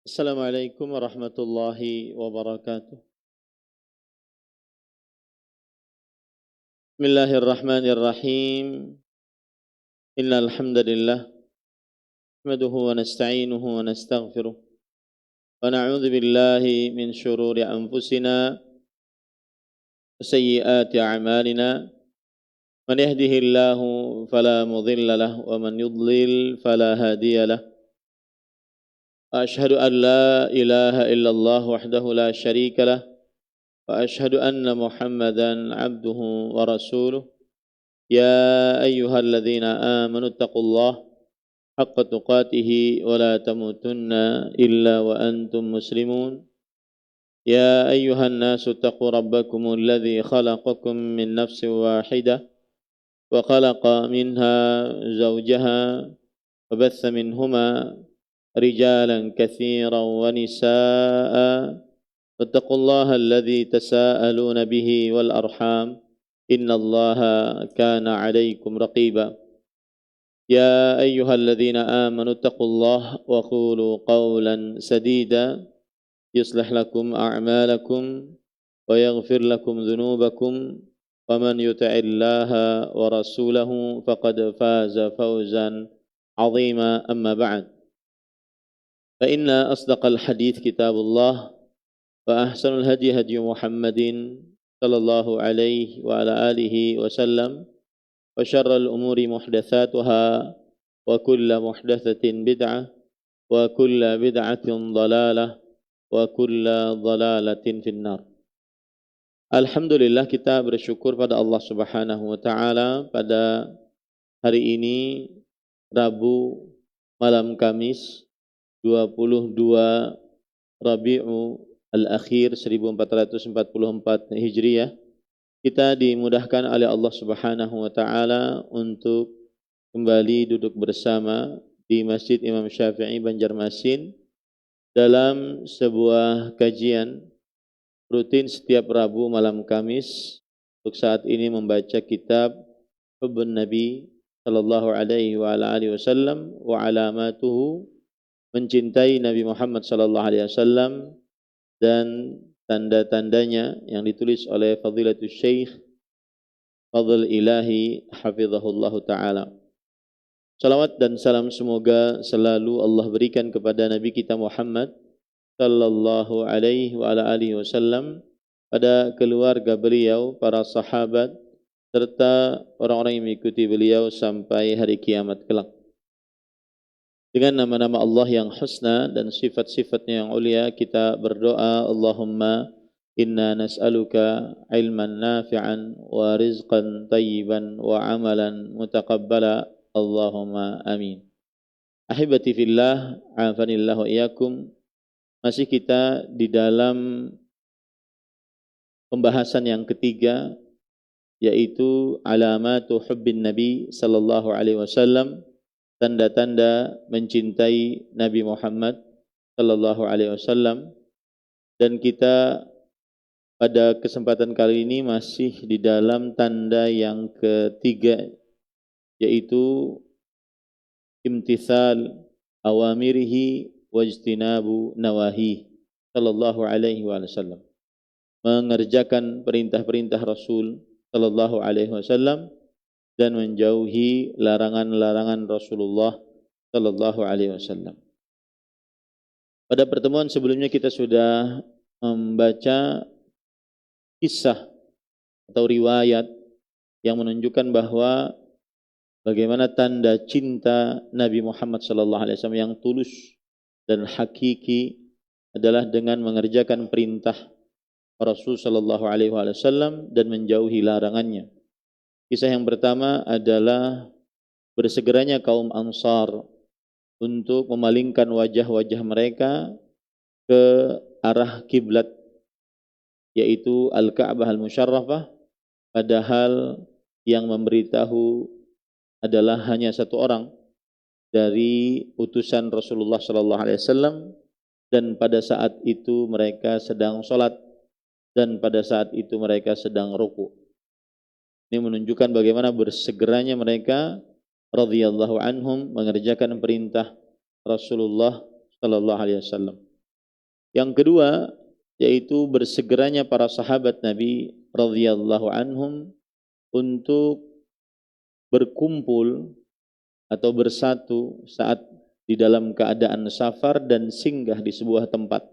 Assalamualaikum warahmatullahi wabarakatuh. Bismillahirrahmanirrahim. Innal hamdalillah nahmaduhu wa nasta'inuhu wa nastaghfiruh wa na'udzu billahi min shururi anfusina wa sayyiati a'malina. Man yahdihillahu fala mudilla lahu wa man yudlil fala hadiya lahu. Ashhadu an la ilaha illallah wahdahu la syarika lah wa ashhadu anna Muhammadan 'abduhu wa rasuluh. يا أيها الذين آمنوا اتقوا الله حق تقاته ولا تموتن إلا وأنتم مسلمون. يا أيها الناس اتقوا ربكم الذي خلقكم من نفس واحدة وخلق منها زوجها وبث منهما رجالا كثيرا ونساء واتقوا الله الذي تساءلون به والأرحام إن الله كان عليكم رقيبا. يا أيها الذين آمنوا اتقوا الله وقولوا قولا سديدا يصلح لكم أعمالكم ويغفر لكم ذنوبكم ومن يطع الله ورسوله فقد فاز فوزا عظيما. أما بعد فإن أصدق الحديث كتاب الله وأحسن الهدي هدي محمد صلى الله عليه وعلى آله وسلم وشر الأمور محدثاتها وكل محدثة بدعة وكل بدعة ضلالة وكل ضلالة في النار. Alhamdulillah, kita bersyukur pada Allah Subhanahu wa taala pada hari ini Rabu malam Kamis 22 Rabiul Al-Akhir 1444 Hijriah, kita dimudahkan oleh Allah Subhanahu wa taala untuk kembali duduk bersama di Masjid Imam Syafi'i Banjarmasin dalam sebuah kajian rutin setiap Rabu malam Kamis. Untuk saat ini membaca kitab Hubbun Nabi sallallahu alaihi wa ala alihi wasallam wa alamatuhu, mencintai Nabi Muhammad sallallahu alaihi wasallam dan tanda-tandanya, yang ditulis oleh Fadilatul Syekh Fadl Ilahi hafizahullahu ta'ala. Salawat dan salam semoga selalu Allah berikan kepada Nabi kita Muhammad sallallahu alaihi wa ala alihi wasallam, pada keluarga beliau, para sahabat, serta orang-orang yang mengikuti beliau sampai hari kiamat kelak. Dengan nama-nama Allah yang husna dan sifat-sifatnya yang ulia, kita berdoa, Allahumma inna nas'aluka ilman nafi'an wa rizqan tayyiban wa amalan mutaqabbala, Allahumma amin. Ahibati fillah, afanillah wa iyakum. Masih kita di dalam pembahasan yang ketiga, yaitu alamatu hubbin Nabi sallallahu alaihi wasallam, tanda-tanda mencintai Nabi Muhammad sallallahu alaihi wasallam. Dan kita pada kesempatan kali ini masih di dalam tanda yang ketiga, yaitu imtithal awamirihi wajtinabu nawahi sallallahu alaihi wasallam, mengerjakan perintah-perintah Rasul sallallahu alaihi wasallam dan menjauhi larangan-larangan Rasulullah sallallahu alaihi wasallam. Pada pertemuan sebelumnya kita sudah membaca kisah atau riwayat yang menunjukkan bahwa bagaimana tanda cinta Nabi Muhammad sallallahu alaihi wasallam yang tulus dan hakiki adalah dengan mengerjakan perintah Rasul sallallahu alaihi wasallam dan menjauhi larangannya. Kisah yang pertama adalah bersegeranya kaum Ansar untuk memalingkan wajah-wajah mereka ke arah kiblat, yaitu Al-Ka'bah Al-Musyarrafah, padahal yang memberitahu adalah hanya satu orang dari utusan Rasulullah sallallahu alaihi wasallam, dan pada saat itu mereka sedang salat dan pada saat itu mereka sedang ruku'. Ini menunjukkan bagaimana bersegeranya mereka radhiyallahu anhum mengerjakan perintah Rasulullah sallallahu alaihi wasallam. Yang kedua yaitu bersegeranya para sahabat Nabi radhiyallahu anhum untuk berkumpul atau bersatu saat di dalam keadaan safar dan singgah di sebuah tempat,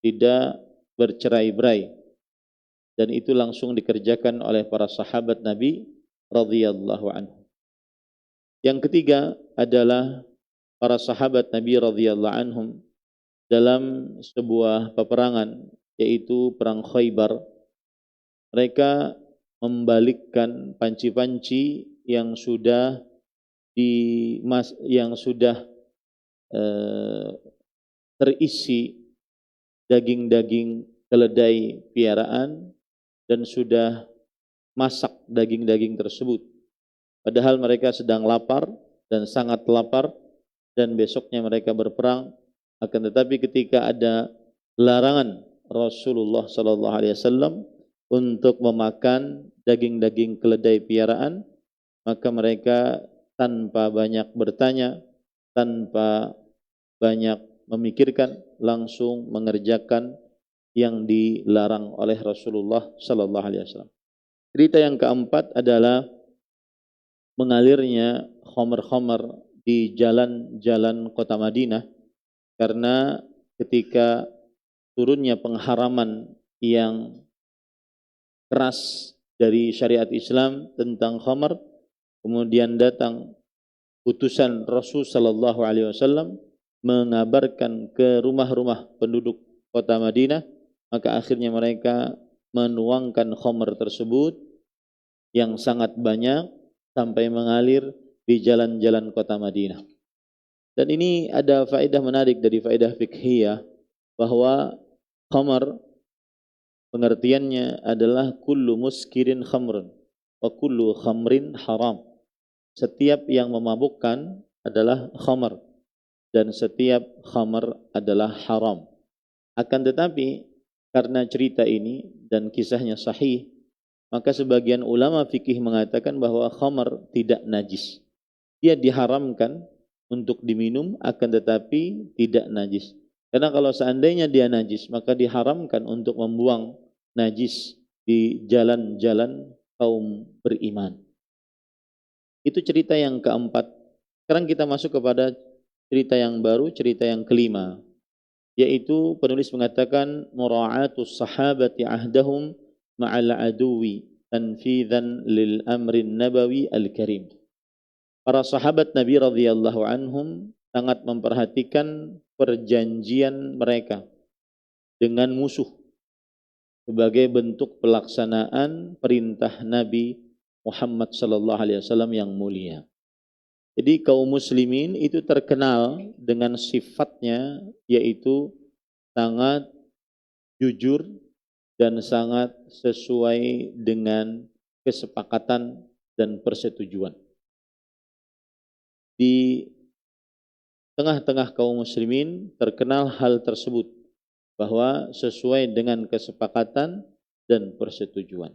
tidak bercerai-berai, dan itu langsung dikerjakan oleh para sahabat Nabi radhiyallahu anhum. Yang ketiga adalah para sahabat Nabi radhiyallahu anhum dalam sebuah peperangan, yaitu perang Khaybar. Mereka membalikkan panci-panci yang sudah terisi daging-daging keledai piaraan dan sudah masak daging-daging tersebut. Padahal mereka sedang lapar dan sangat lapar dan besoknya mereka berperang. Akan tetapi ketika ada larangan Rasulullah sallallahu alaihi wasallam untuk memakan daging-daging keledai piaraan, maka mereka tanpa banyak bertanya, tanpa banyak memikirkan, langsung mengerjakan yang dilarang oleh Rasulullah sallallahu alaihi wasallam. Cerita yang keempat adalah mengalirnya khamar-khamar di jalan-jalan kota Madinah, karena ketika turunnya pengharaman yang keras dari syariat Islam tentang khamar, kemudian datang utusan Rasul sallallahu alaihi wasallam mengabarkan ke rumah-rumah penduduk kota Madinah, maka akhirnya mereka menuangkan khamar tersebut yang sangat banyak sampai mengalir di jalan-jalan kota Madinah. Dan ini ada faedah menarik dari faedah fikhiyah, bahwa khamar pengertiannya adalah kullu muskirin khamrun wa kullu khamrin haram. Setiap yang memabukkan adalah khamar dan setiap khamar adalah haram. Akan tetapi karena cerita ini dan kisahnya sahih, maka sebagian ulama fikih mengatakan bahwa khamar tidak najis. Dia diharamkan untuk diminum, akan tetapi tidak najis. Karena kalau seandainya dia najis, maka diharamkan untuk membuang najis di jalan-jalan kaum beriman. Itu cerita yang keempat. Sekarang kita masuk kepada cerita yang baru, cerita yang kelima, yaitu penulis mengatakan mura'atus sahabati ahdahum ma'al aduwi tanfidhan lil amrin nabawi al-karim. Para sahabat Nabi radhiyallahu anhum sangat memperhatikan perjanjian mereka dengan musuh sebagai bentuk pelaksanaan perintah Nabi Muhammad sallallahu alaihi wasallam yang mulia. Jadi kaum muslimin itu terkenal dengan sifatnya, yaitu sangat jujur dan sangat sesuai dengan kesepakatan dan persetujuan. Di tengah-tengah kaum muslimin terkenal hal tersebut, bahwa sesuai dengan kesepakatan dan persetujuan.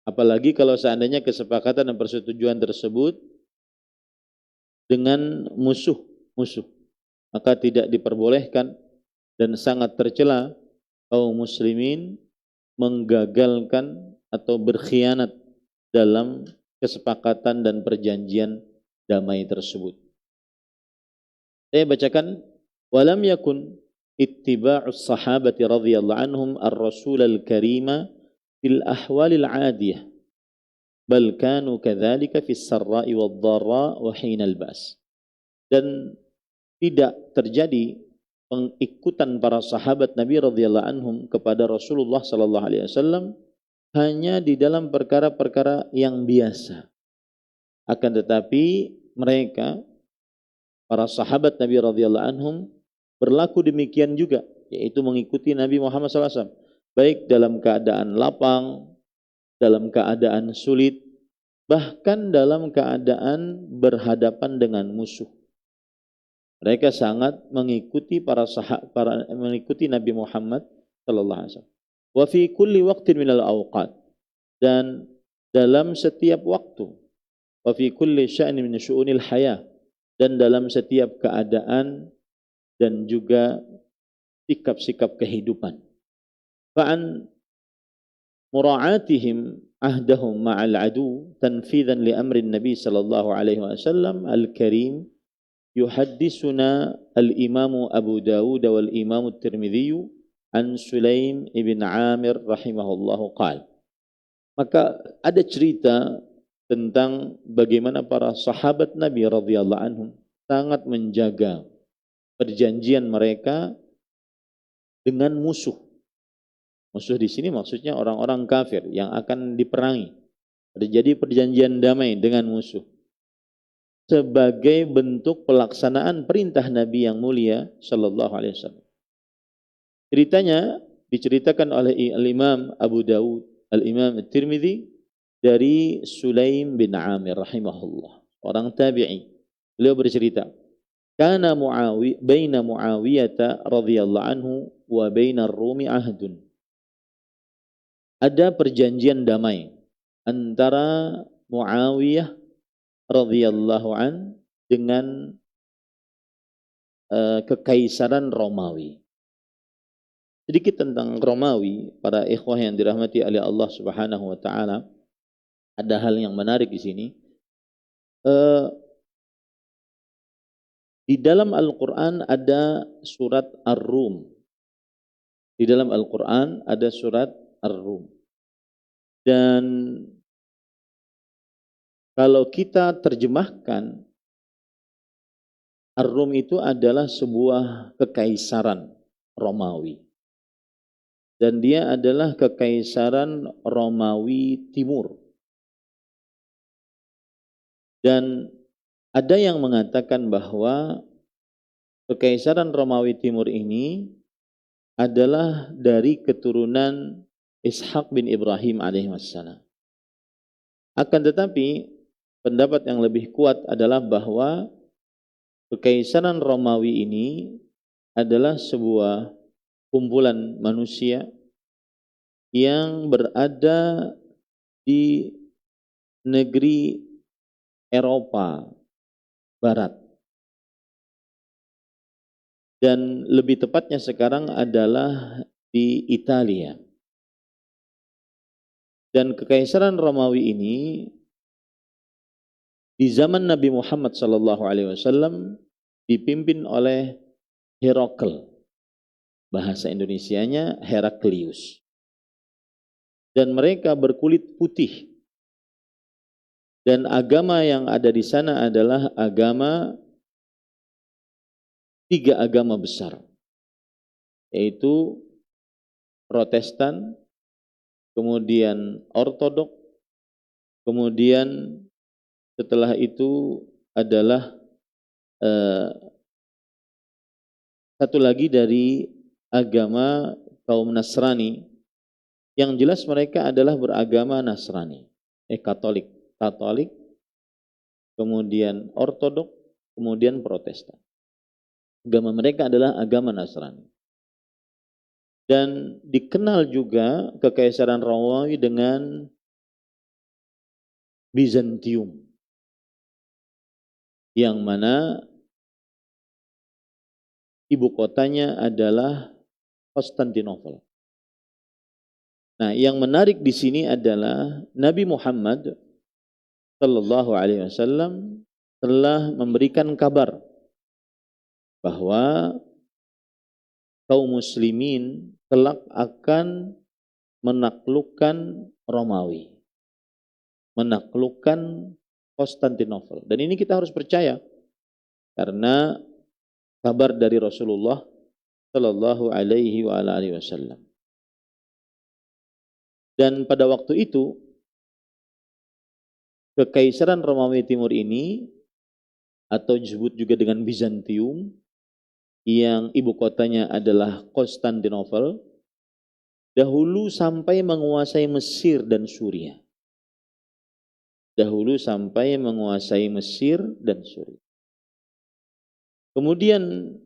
Apalagi kalau seandainya kesepakatan dan persetujuan tersebut dengan musuh, maka tidak diperbolehkan dan sangat tercela kaum muslimin menggagalkan atau berkhianat dalam kesepakatan dan perjanjian damai tersebut. Saya bacakan, walam yakun ittiba'us sahabati radhiyallahu anhum ar-rasul al-karima fil ahwalil 'adiyah bal kanu kadzalika fis sarra'i wad dharra wa hinal ba's. Dan tidak terjadi pengikutan para sahabat Nabi radhiyallahu anhum kepada Rasulullah sallallahu alaihi wasallam hanya di dalam perkara-perkara yang biasa. Akan tetapi mereka, para sahabat Nabi radhiyallahu anhum, berlaku demikian juga, yaitu mengikuti Nabi Muhammad SAW, baik dalam keadaan lapang, dalam keadaan sulit, bahkan dalam keadaan berhadapan dengan musuh. Mereka sangat mengikuti mengikuti Nabi Muhammad sallallahu alaihi wasallam. Wa fi kulli waqtin minal awqat, dan dalam setiap waktu, wa fi kulli sya'nin min syu'unil hayah, dan dalam setiap keadaan dan juga sikap-sikap kehidupan. Fa'an mura'atihim ahdahum ma'al adu tanfidhan li amrin Nabi sallallahu alaihi wasallam al-karim yuhaddisuna al-imamu Abu Dawud wal imamu Tirmidzi an Sulaim ibn Amir rahimahullahu qala. Maka ada cerita tentang bagaimana para sahabat Nabi radhiyallahu anhum sangat menjaga perjanjian mereka dengan musuh. Musuh di sini maksudnya orang-orang kafir yang akan diperangi. Terjadi perjanjian damai dengan musuh sebagai bentuk pelaksanaan perintah Nabi yang mulia sallallahu alaihi wasallam. Ceritanya diceritakan oleh Al-Imam Abu Dawud, Al-Imam At-Tirmidzi dari Sulaim bin Amir rahimahullah, orang tabi'i. Beliau bercerita, kana baina Muawiyah radhiyallahu anhu wa baina Rumi ahdun. Ada perjanjian damai antara Muawiyah radhiyallahu an dengan kekaisaran Romawi. Sedikit tentang Romawi, para ikhwah yang dirahmati oleh Allah Subhanahu wa taala. Ada hal yang menarik di sini. Di dalam Al-Qur'an ada surat Ar-Rum. Di dalam Al-Qur'an ada surat Ar-Rum. Dan kalau kita terjemahkan, Ar-Rum itu adalah sebuah kekaisaran Romawi. Dan dia adalah kekaisaran Romawi Timur. Dan ada yang mengatakan bahwa kekaisaran Romawi Timur ini adalah dari keturunan Ishaq bin Ibrahim alaihissalam. Akan tetapi pendapat yang lebih kuat adalah bahwa kekaisaran Romawi ini adalah sebuah kumpulan manusia yang berada di negeri Eropa Barat. Dan lebih tepatnya sekarang adalah di Italia. Dan kekaisaran Romawi ini di zaman Nabi Muhammad SAW dipimpin oleh Herakl. Bahasa Indonesianya Heraklius. Dan mereka berkulit putih. Dan agama yang ada di sana adalah tiga agama besar, yaitu Protestan, kemudian Ortodok, kemudian setelah itu adalah satu lagi dari agama kaum Nasrani. Yang jelas mereka adalah beragama Nasrani, Katolik, kemudian Ortodok, kemudian Protestan. Agama mereka adalah agama Nasrani. Dan dikenal juga kekaisaran Romawi dengan Bizantium, yang mana ibu kotanya adalah Konstantinopel. Nah, yang menarik di sini adalah Nabi Muhammad sallallahu alaihi wasallam telah memberikan kabar bahwa kaum muslimin kelak akan menaklukkan Romawi, menaklukkan Konstantinopel. Dan ini kita harus percaya karena kabar dari Rasulullah sallallahu alaihi wasallam. Dan pada waktu itu kekaisaran Romawi Timur ini, atau disebut juga dengan Bizantium, yang ibu kotanya adalah Konstantinopel, dahulu sampai menguasai Mesir dan Suriah. Kemudian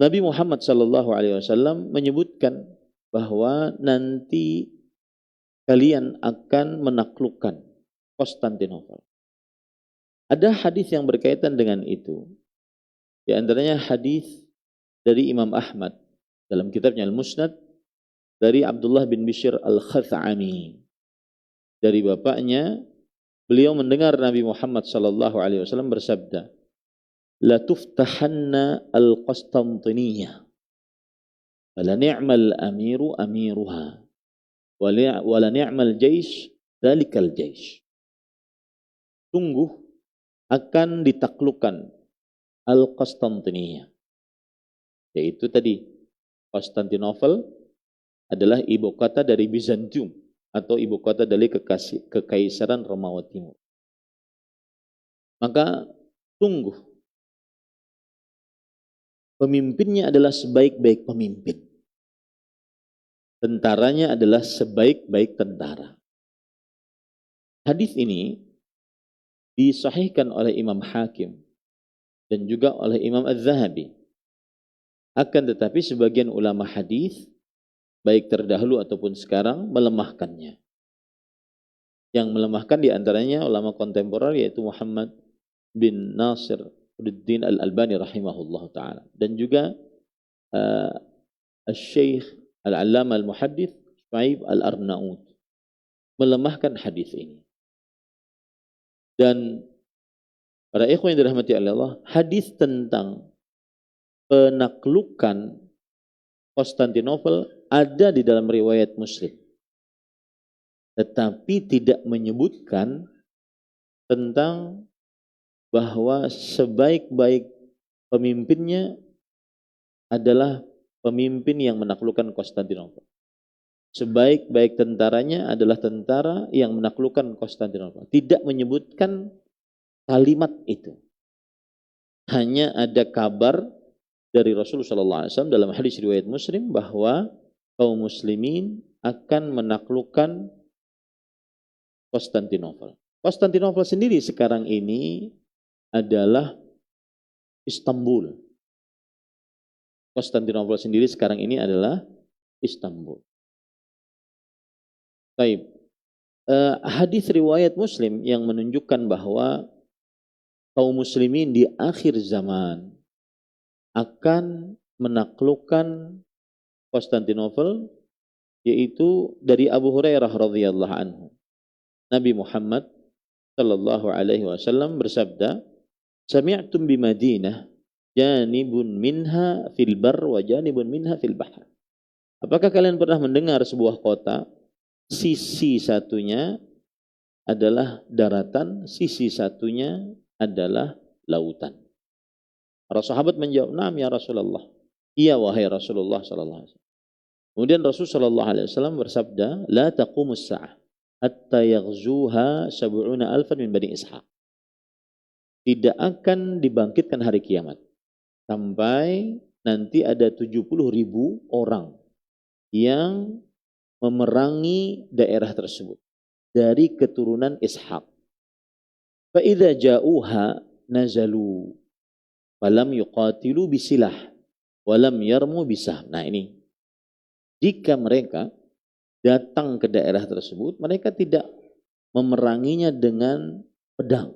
Nabi Muhammad SAW menyebutkan bahwa nanti kalian akan menaklukkan Konstantinopel. Ada hadis yang berkaitan dengan itu. Di antaranya hadis dari Imam Ahmad dalam kitabnya Al-Musnad dari Abdullah bin Bishr Al-Khath'ami. Dari bapaknya, beliau mendengar Nabi Muhammad sallallahu alaihi wasallam bersabda, "La tuftahanna al-Qastantiniyah, wala ni'mal amiru amiruha, wala ni'mal jaish dalikal jaish." Sungguh akan ditaklukkan Al-Qastantiniyah, yaitu tadi Konstantinopel adalah ibu kota dari Bizantium atau ibu kota dari Kekaisaran Romawi Timur. Maka sungguh pemimpinnya adalah sebaik-baik pemimpin, tentaranya adalah sebaik-baik tentara. Hadis ini disahihkan oleh Imam Hakim dan juga oleh Imam Az-Zahabi. Akan tetapi sebagian ulama hadis, baik terdahulu ataupun sekarang, melemahkannya. Yang melemahkan diantaranya ulama kontemporer, yaitu Muhammad bin Nasir Uddin Al-Albani rahimahullah ta'ala, dan juga Al-Syeikh Al-Allama Al-Muhaddith Shu'aib Al-Arnaud melemahkan hadis ini. Dan para ikhwan yang dirahmati Allah, hadis tentang penaklukan Konstantinopel ada di dalam riwayat Muslim, tetapi tidak menyebutkan tentang bahwa sebaik-baik pemimpinnya adalah pemimpin yang menaklukkan Konstantinopel. Sebaik-baik tentaranya adalah tentara yang menaklukkan Konstantinopel. Tidak menyebutkan kalimat itu. Hanya ada kabar dari Rasulullah SAW dalam hadis riwayat Muslim bahwa kaum muslimin akan menaklukkan Konstantinopel. Konstantinopel sendiri sekarang ini adalah Istanbul. Konstantinopel sendiri sekarang ini adalah Istanbul. Baik. Hadis riwayat Muslim yang menunjukkan bahwa kaum muslimin di akhir zaman akan menaklukkan Konstantinopel, yaitu dari Abu Hurairah radhiyallahu anhu. Nabi Muhammad sallallahu alaihi wasallam bersabda, "Sami'tum bi Madinah janibun minha fil bar wa janibun minha fil bahr." Apakah kalian pernah mendengar sebuah kota, sisi satunya adalah daratan, sisi satunya adalah lautan? Para sahabat menjawab, "Naam ya Rasulullah." Iya wahai Rasulullah sallallahu alaihi wasallam. Kemudian Rasul sallallahu alaihi wasallam bersabda, "La taqumus sa'ah hatta yaghzuha sab'una alfan min Bani Ishaq." Tidak akan dibangkitkan hari kiamat sampai nanti ada 70.000 orang yang memerangi daerah tersebut dari keturunan Ishaq. Fa idza ja'uha nazalu falam yuqatilu bisilah walam yarmu bisah. Nah ini, jika mereka datang ke daerah tersebut, mereka tidak memeranginya dengan pedang.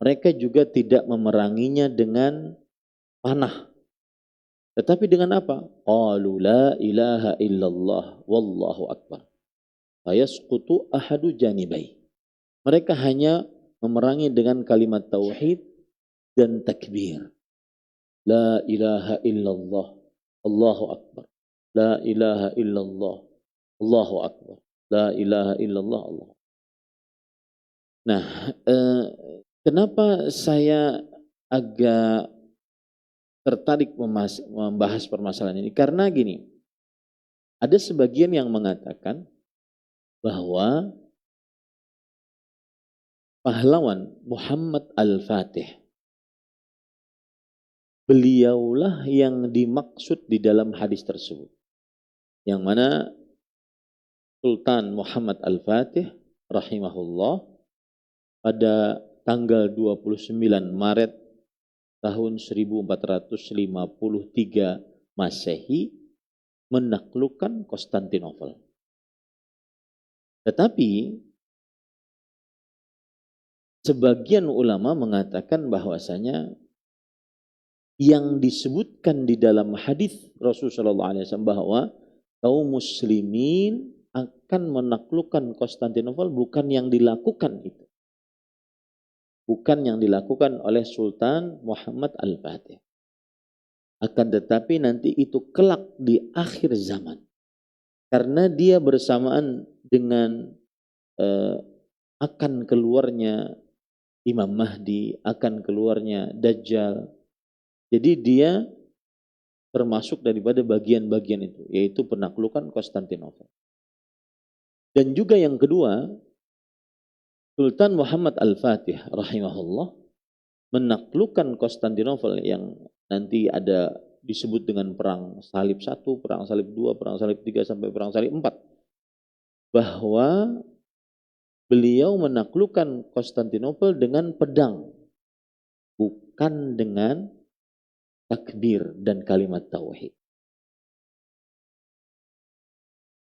Mereka juga tidak memeranginya dengan panah. Tetapi dengan apa? Qalu la ilaha illallah wallahu akbar. Fayasqutu ahadu janibai. Mereka hanya memerangi dengan kalimat tauhid dan takbir. La ilaha illallah Allahu akbar. La ilaha illallah Allahu akbar. La ilaha illallah Allah. Nah, kenapa saya agak tertarik membahas permasalahan ini? Karena gini, ada sebagian yang mengatakan bahwa pahlawan Muhammad Al-Fatih, beliaulah yang dimaksud di dalam hadis tersebut, yang mana Sultan Muhammad Al-Fatih rahimahullah pada tanggal 29 Maret tahun 1453 Masehi menaklukkan Konstantinopel. Tetapi sebagian ulama mengatakan bahwasanya yang disebutkan di dalam hadis Rasulullah SAW bahwa kaum muslimin akan menaklukkan Konstantinopel bukan yang dilakukan itu. Bukan yang dilakukan oleh Sultan Muhammad Al-Fatih. Akan tetapi nanti itu kelak di akhir zaman. Karena dia bersamaan dengan akan keluarnya Imam Mahdi, akan keluarnya Dajjal. Jadi dia termasuk daripada bagian-bagian itu, yaitu penaklukan Konstantinopel. Dan juga yang kedua, Sultan Muhammad Al-Fatih rahimahullah menaklukkan Konstantinopel yang nanti ada disebut dengan perang salib 1, perang salib 2, perang salib 3 sampai perang salib 4. Bahwa beliau menaklukkan Konstantinopel dengan pedang, bukan dengan takbir dan kalimat tauhid.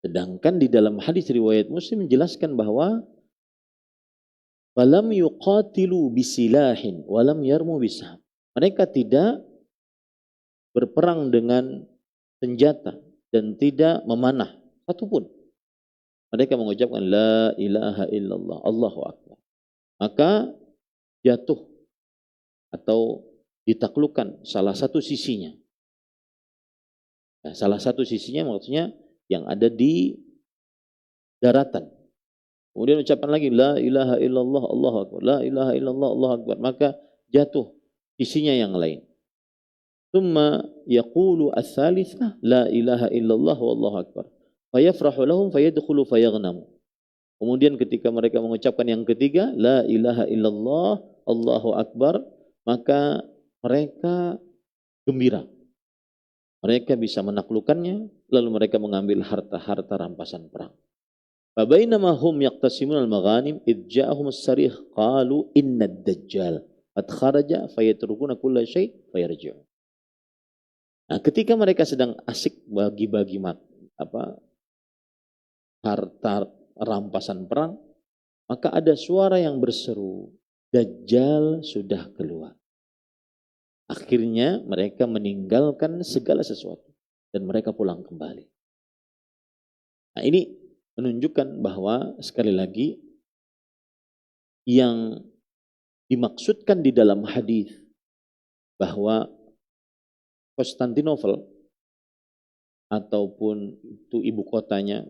Sedangkan di dalam hadis riwayat Muslim menjelaskan bahwa walam yuqatilu bisilahin walam yarmu bisam. Mereka tidak berperang dengan senjata dan tidak memanah satupun. Mereka mengucapkan la ilaha illallah, Allahu akbar. Maka jatuh atau ditaklukkan salah satu sisinya. Nah, salah satu sisinya maksudnya yang ada di daratan. Kemudian ucapan lagi la ilaha illallah Allahu akbar, la ilaha illallah Allahu akbar, maka jatuh sisinya yang lain. Thumma yaqulu ats-tsalitsah la ilaha illallah wallahu akbar. Fayafrahu lahum fayadkhulu fayaghnamu. Kemudian ketika mereka mengucapkan yang ketiga la ilaha illallah Allahu akbar, maka mereka gembira. Mereka bisa menaklukkannya, lalu mereka mengambil harta-harta rampasan perang. Fabainama hum yaqtasimun al-maghanim id ja'ahum as-sarih qalu inna ad-dajjal qad kharaja fayatrukuna kulla syai' fayarji'un. Nah, ketika mereka sedang asik bagi-bagi harta rampasan perang, maka ada suara yang berseru, Dajjal sudah keluar. Akhirnya mereka meninggalkan segala sesuatu dan mereka pulang kembali. Nah, ini menunjukkan bahwa sekali lagi yang dimaksudkan di dalam hadis bahwa Konstantinopel ataupun itu ibu kotanya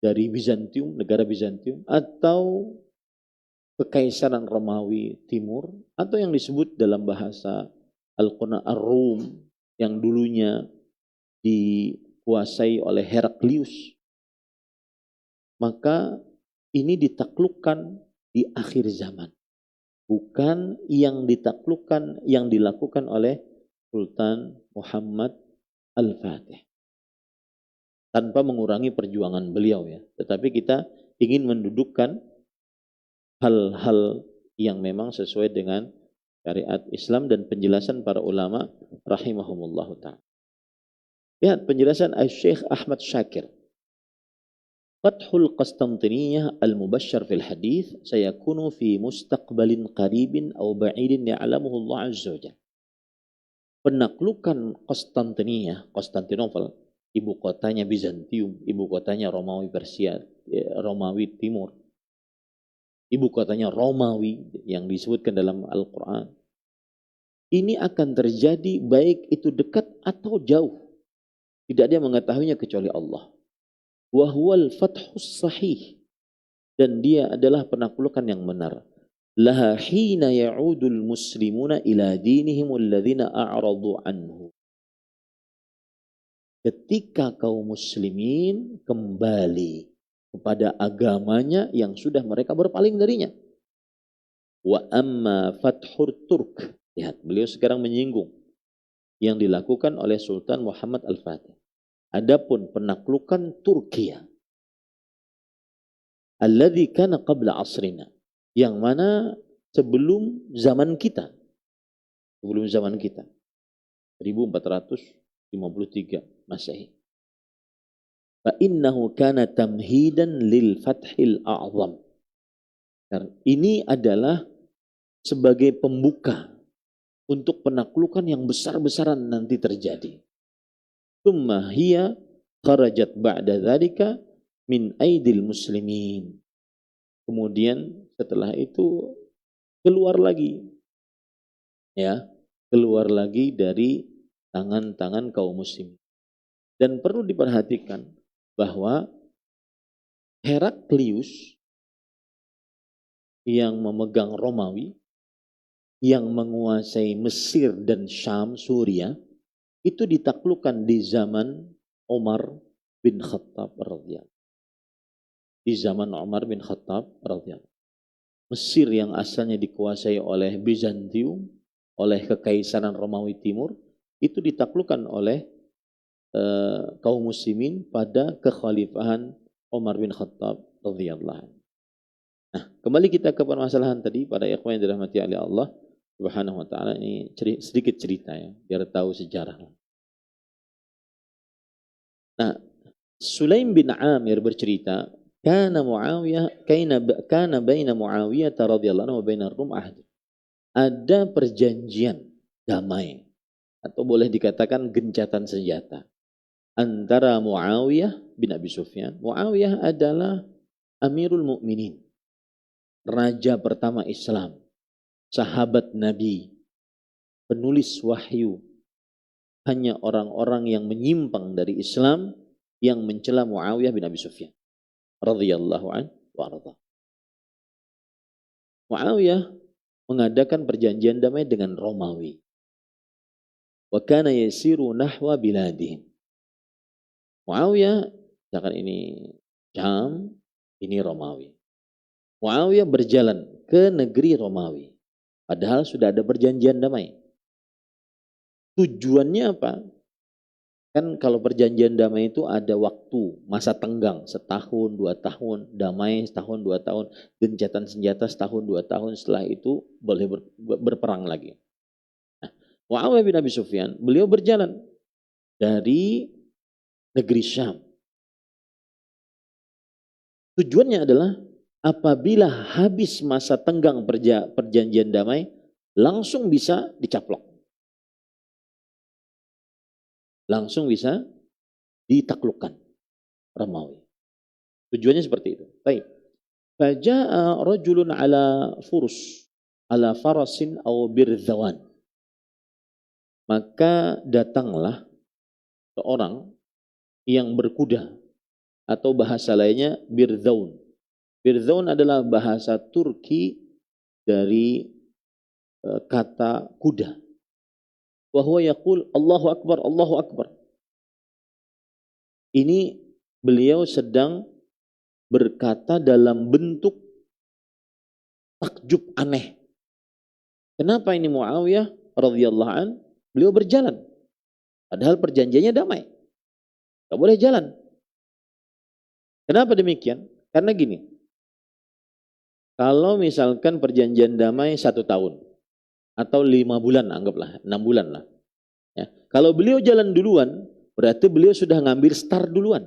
dari Bizantium, negara Bizantium, atau Kekaisaran Romawi Timur, atau yang disebut dalam bahasa Al-Qur'an Ar-Rum yang dulunya dikuasai oleh Heraklius, maka ini ditaklukkan di akhir zaman, bukan yang ditaklukkan yang dilakukan oleh Sultan Muhammad Al-Fatih, tanpa mengurangi perjuangan beliau ya, tetapi kita ingin mendudukkan hal-hal yang memang sesuai dengan syariat Islam dan penjelasan para ulama rahimahumullah ta'ala. Lihat penjelasan Syekh Ahmad Syakir. Fathul Qastantiniyah al-mubashshar fil hadith sayakunu fi mustaqbalin qaribin aw ba'idin ya'lamuhu Allah azza wa jalla. Penaklukan Konstantiniyah, Konstantinopel, ibu kotanya Bizantium, ibu kotanya Romawi Persia, Romawi Timur, ibu kotanya Romawi yang disebutkan dalam Al-Quran. Ini akan terjadi baik itu dekat atau jauh. Tidak ada yang mengetahuinya kecuali Allah. Wa huwal fathus sahih. Dan dia adalah penaklukan yang benar. Laha hina ya'udul muslimuna ila dinihim alladhina a'radu anhu. Ketika kaum muslimin kembali kepada agamanya yang sudah mereka berpaling darinya. Wa amma fathur Turk. Lihat, beliau sekarang menyinggung yang dilakukan oleh Sultan Muhammad Al-Fatih. Adapun penaklukan Turkiya. Alladzi kana qabla asrina. Yang mana sebelum zaman kita. Sebelum zaman kita. 1453 Masehi. Fa'innahu kana tamhidan lil fathil a'zam. Ini adalah sebagai pembuka untuk penaklukan yang besar-besaran nanti terjadi. Tsumma hiya kharajat ba'da dzalika min aidil muslimin. Kemudian setelah itu keluar lagi, ya, keluar lagi dari tangan-tangan kaum muslimin. Dan perlu diperhatikan bahwa Heraklius yang memegang Romawi, yang menguasai Mesir dan Syam, Suria, itu ditaklukkan di zaman Umar bin Khattab radhiyallahu. Di zaman Umar bin Khattab radhiyallahu. Mesir yang asalnya dikuasai oleh Bizantium, oleh Kekaisaran Romawi Timur, itu ditaklukkan oleh kaum muslimin pada kekhalifahan Umar bin Khattab radhiyallahu. Nah, kembali kita ke permasalahan tadi pada ikhwan yang dirahmati oleh Allah Subhanahu wa taala. Ini sedikit cerita ya, biar tahu sejarah. Nah, Sulaim bin Amir bercerita, kana baina Muawiyah radhiyallahu anhu wa baina Rum ahd. Ada perjanjian damai atau boleh dikatakan gencatan senjata antara Muawiyah bin Abi Sufyan. Muawiyah adalah Amirul Mukminin, raja pertama Islam, sahabat Nabi, penulis wahyu. Hanya orang-orang yang menyimpang dari Islam yang mencela Muawiyah bin Abi Sufyan radhiyallahu anhu wa arda. Muawiyah mengadakan perjanjian damai dengan Romawi. Wa kana yasiru nahwa biladihim. Muawiyah, misalkan ini Syam, ini Romawi. Muawiyah berjalan ke negeri Romawi. Padahal sudah ada perjanjian damai. Tujuannya apa? Kan kalau perjanjian damai itu ada waktu, masa tenggang, setahun, 2 tahun, damai setahun, 2 tahun, gencatan senjata setahun, 2 tahun, setelah itu boleh berperang lagi. Nah, Muawiyah bin Abi Sufyan, beliau berjalan dari negeri Syam. Tujuannya adalah apabila habis masa tenggang perjanjian damai, langsung bisa dicaplok. Langsung bisa ditaklukkan Romawi. Tujuannya seperti itu. Baik. Faja'a rajulun ala furus, ala farasin aw birzawan. Maka datanglah seorang yang berkuda, atau bahasa lainnya birzaun. Birzaun adalah bahasa Turki dari kata kuda. Wa huwa yaqul Allahu Akbar, Allahu Akbar. Ini beliau sedang berkata dalam bentuk takjub aneh. Kenapa ini Muawiyah radhiyallahu an? Beliau berjalan. Padahal perjanjiannya damai. Tidak boleh jalan. Kenapa demikian? Karena gini. Kalau misalkan perjanjian damai 1 tahun. Atau 5 bulan, anggaplah 6 bulan lah. Ya. Kalau beliau jalan duluan, berarti beliau sudah ngambil start duluan.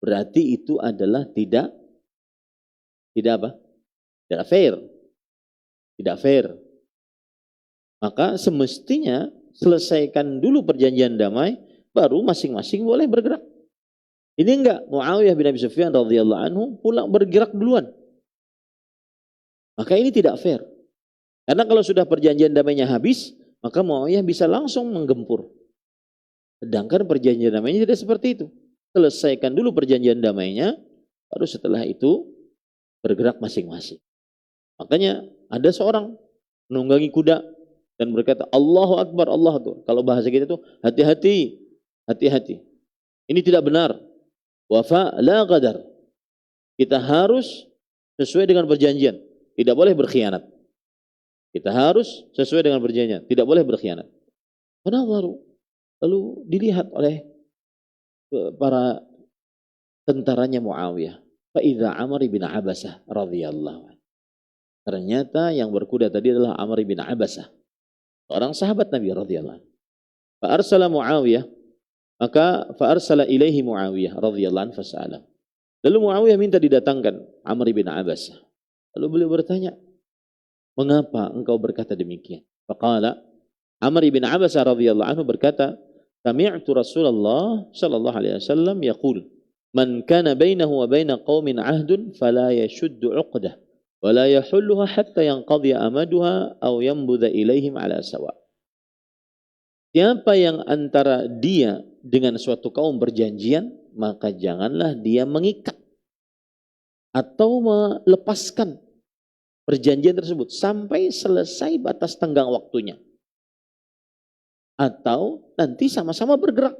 Berarti itu adalah tidak apa? Tidak fair. Tidak fair. Maka semestinya selesaikan dulu perjanjian damai, baru masing-masing boleh bergerak. Ini enggak, Muawiyah bin Abi Sufyan radhiyallahu anhu pulang bergerak duluan. Maka ini tidak fair. Karena kalau sudah perjanjian damainya habis, maka Muawiyah bisa langsung menggempur. Sedangkan perjanjian damainya tidak seperti itu. Selesaikan dulu perjanjian damainya, baru setelah itu bergerak masing-masing. Makanya ada seorang menunggangi kuda dan berkata, Allahu Akbar, Allahu Akbar. Kalau bahasa kita itu, hati-hati, hati-hati. Ini tidak benar. Wafa la qadar. Kita harus sesuai dengan perjanjian. Tidak boleh berkhianat. Kita harus sesuai dengan perjanjian, tidak boleh berkhianat. Lalu dilihat oleh para tentaranya Muawiyah. Fa idza Amr bin Abasah radhiyallahu anhu. Ternyata yang berkuda tadi adalah Amr bin Abasah, seorang sahabat Nabi radhiyallahu anhu. Fa arsala Muawiyah, maka fa arsala ilaihi Muawiyah radhiyallahu anhu fas'alam. Lalu Muawiyah minta didatangkan Amr bin Abasah. Lalu beliau bertanya, mengapa engkau berkata demikian? Faqala Amr bin Abasa radhiyallahu anhu berkata, sami'tu Rasulullah sallallahu alaihi wasallam yaqul, man kana bainahu wa baina qaumin 'ahdun fala yashuddu 'uqdah wa la yahulluha hatta yanqadhi amaduha aw yanbudha ilaihim 'ala sawa'. Siapa yang antara dia dengan suatu kaum berjanjian, maka janganlah dia mengikat atau melepaskan perjanjian tersebut sampai selesai batas tenggang waktunya. Atau nanti sama-sama bergerak.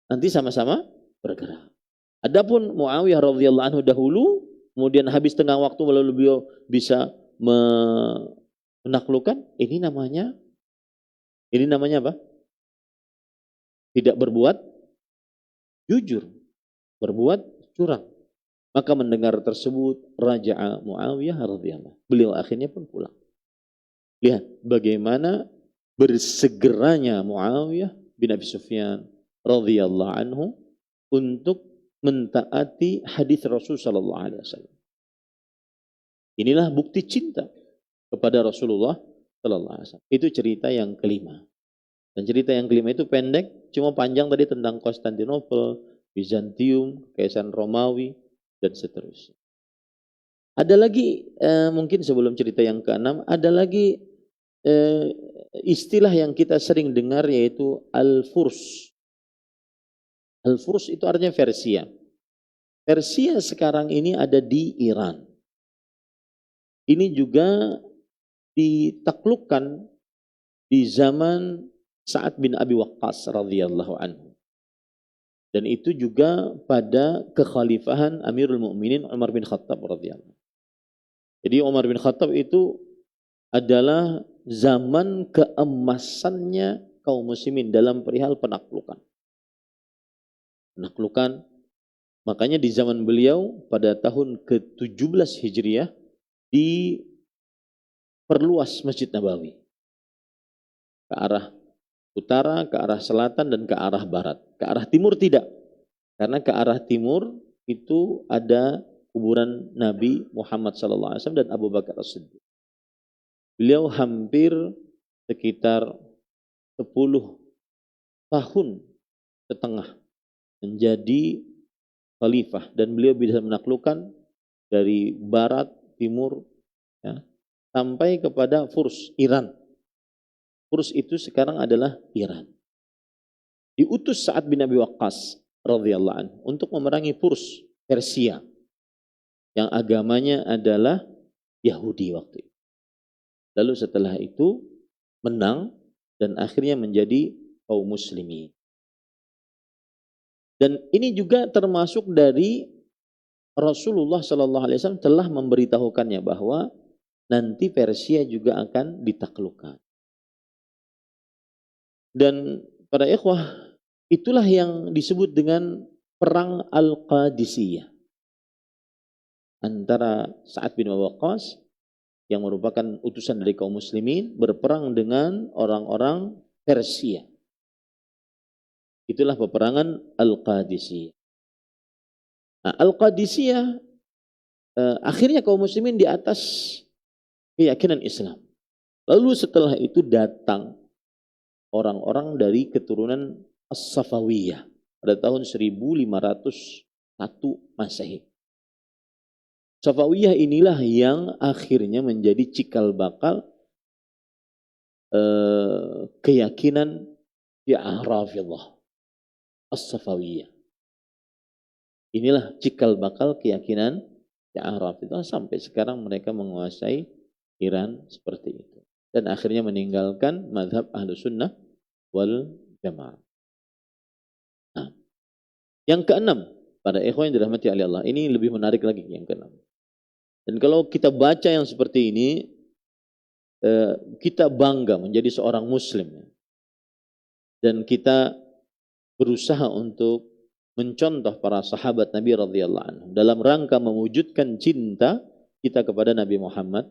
Nanti sama-sama bergerak. Adapun Muawiyah radhiyallahu anhu dahulu, kemudian habis tenggang waktu lalu beliau bisa menaklukkan, ini namanya apa? Tidak berbuat jujur, berbuat curang. Maka mendengar tersebut, raja'a Muawiyah radhiyallahu. Beliau akhirnya pun pulang. Lihat bagaimana bersegeranya Muawiyah bin Abi Sufyan radhiyallahu anhu untuk mentaati hadis Rasul sallallahu alaihi wasallam. Inilah bukti cinta kepada Rasulullah sallallahu alaihi wasallam. Itu cerita yang kelima. Dan cerita yang kelima itu pendek, cuma panjang tadi tentang Konstantinopel, Bizantium, Kekaisaran Romawi, dan seterusnya. Ada lagi mungkin sebelum cerita yang keenam, ada lagi istilah yang kita sering dengar yaitu Al-Furs. Al-Furs itu artinya Persia. Persia sekarang ini ada di Iran. Ini juga ditaklukkan di zaman Sa'ad bin Abi Waqqas radhiyallahu anhu. Dan itu juga pada kekhalifahan Amirul Mukminin Umar bin Khattab radhiyallahu. Jadi Umar bin Khattab itu adalah zaman keemasannya kaum muslimin dalam perihal penaklukan. Penaklukan, makanya di zaman beliau pada tahun ke-17 Hijriah diperluas Masjid Nabawi ke arah utara, ke arah selatan, dan ke arah barat. Ke arah timur tidak. Karena ke arah timur itu ada kuburan Nabi Muhammad SAW dan Abu Bakar As-Siddiq. Beliau hampir sekitar 10 tahun setengah menjadi khalifah. Dan beliau bisa menaklukkan dari barat, timur, ya, sampai kepada Furs, Iran. Furs itu sekarang adalah Iran. Diutus Sa'ad bin Abi Waqqas radhiyallahu anhu untuk memerangi Furs, Persia, yang agamanya adalah Yahudi waktu itu. Lalu setelah itu menang dan akhirnya menjadi kaum muslimin. Dan ini juga termasuk dari Rasulullah sallallahu alaihi wasallam telah memberitahukannya bahwa nanti Persia juga akan ditaklukkan. Dan para ikhwah, itulah yang disebut dengan perang Al-Qadisiyah antara Sa'ad bin Abi Waqqas yang merupakan utusan dari kaum muslimin berperang dengan orang-orang Persia. Itulah peperangan Al-Qadisiyah. Nah, Al-Qadisiyah akhirnya kaum muslimin di atas keyakinan Islam. Lalu setelah itu datang orang-orang dari keturunan As-Safawiyah pada tahun 1501 Masehi. Safawiyah inilah yang akhirnya menjadi cikal bakal keyakinan Rafidhah As-Safawiyah. Inilah cikal bakal keyakinan Rafidhah sampai sekarang mereka menguasai Iran seperti itu. Dan akhirnya meninggalkan mazhab Ahlus Sunnah wal Jamaah. Nah, yang keenam, pada ikhwan yang dirahmati oleh Allah, ini lebih menarik lagi yang keenam. Dan kalau kita baca yang seperti ini, kita bangga menjadi seorang muslim. Dan kita berusaha untuk mencontoh para sahabat Nabi radhiyallahu anhu dalam rangka mewujudkan cinta kita kepada Nabi Muhammad.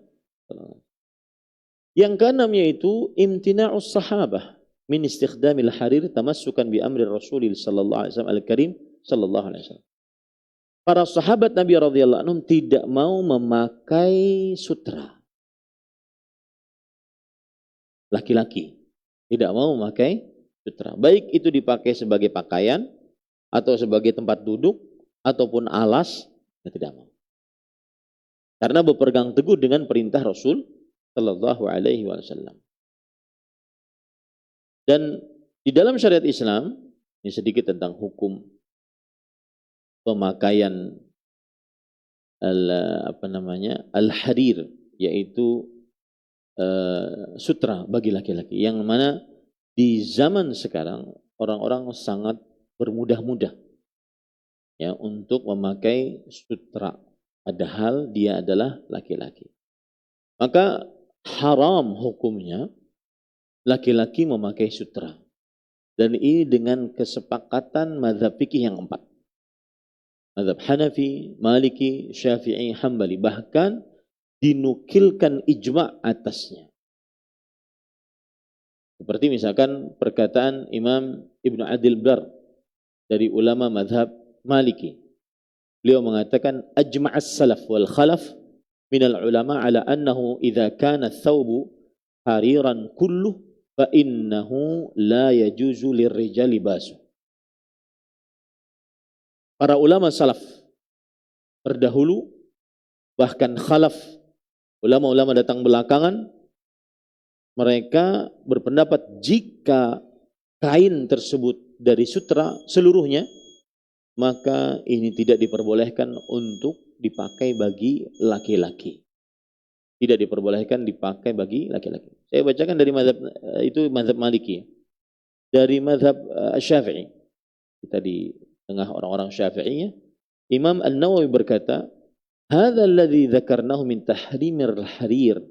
Yang keenam yaitu imtina'us sahabah min istikhdamil harir tamassukan bi amri Rasul sallallahu alaihi wasallam al-karim sallallahu alaihi wasallam. Para sahabat Nabi radhiyallahu anhum tidak mau memakai sutra. laki-laki. Tidak mau memakai sutra. Baik itu dipakai sebagai pakaian, atau sebagai tempat duduk, ataupun alas, tidak mau. Karena berpegang teguh dengan perintah Rasul Sallallahu Alaihi Wasallam. Dan di dalam syariat Islam, ini sedikit tentang hukum pemakaian al-harir, yaitu sutra bagi laki-laki, yang mana di zaman sekarang orang-orang sangat bermudah-mudah ya untuk memakai sutra, padahal dia adalah laki-laki. Maka haram hukumnya laki-laki memakai sutra, dan ini dengan kesepakatan mazhab fikih yang 4, mazhab Hanafi, Maliki, Syafi'i, Hambali, bahkan dinukilkan ijma' atasnya. Seperti misalkan perkataan Imam Ibn Adil Bar dari ulama mazhab Maliki. Beliau mengatakan ajma'as salaf wal khalaf minal ulama ala annahu idza kana thawbu hariran kullu fa innahu la yajuzu lirrijali basu. Para ulama salaf terdahulu, bahkan khalaf, ulama-ulama datang belakangan, mereka berpendapat jika kain tersebut dari sutra seluruhnya, maka ini tidak diperbolehkan untuk dipakai bagi laki-laki. Tidak diperbolehkan dipakai bagi laki-laki. Saya bacakan dari mazhab itu, mazhab Maliki. Dari mazhab Syafi'i, kita di tengah orang-orang Syafi'iyah, Imam An-Nawawi berkata, "Hadza alladhi dzakarnahu min tahrimir harir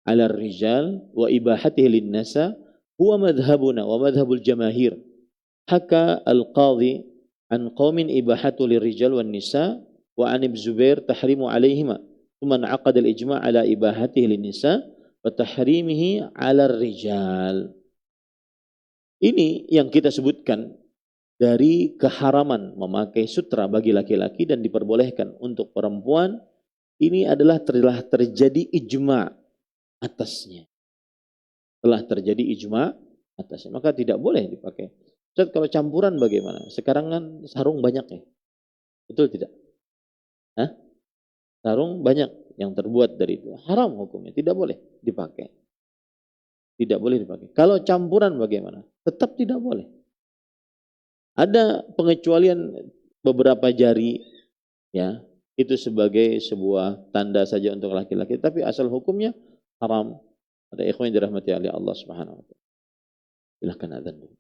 'ala ar-rijal wa ibahatihi lin-nisa huwa madhhabuna wa madhhabul jamaahir." Haka al-qadhi an qaumin ibahatu lirijal wan nisa wa an Ibn Zubair tahrimu 'alaihima. Thumma aqada al-ijma' 'ala ibahatihi lin-nisa wa tahrimihi 'ala ar-rijal. Ini yang kita sebutkan dari keharaman memakai sutra bagi laki-laki dan diperbolehkan untuk perempuan, ini adalah telah terjadi ijma' atasnya. Telah terjadi ijma' atasnya, maka tidak boleh dipakai. Ustaz, kalau campuran bagaimana? Sekarang kan sarung banyak ya, betul tidak? Hah? Sarung banyak yang terbuat dari itu, haram hukumnya, tidak boleh dipakai. Tidak boleh dipakai. Kalau campuran bagaimana? Tetap tidak boleh. Ada pengecualian beberapa jari, ya, itu sebagai sebuah tanda saja untuk laki-laki, tapi asal hukumnya haram. Ada ikhwan yang dirahmati oleh Allah Subhanahu wa taala. Silakan adzan dulu.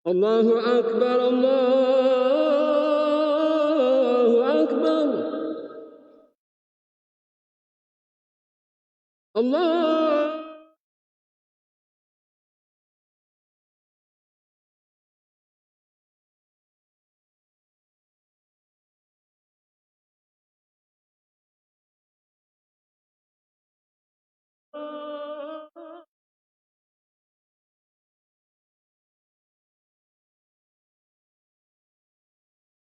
Allahu Akbar, Allahu Akbar, Allah.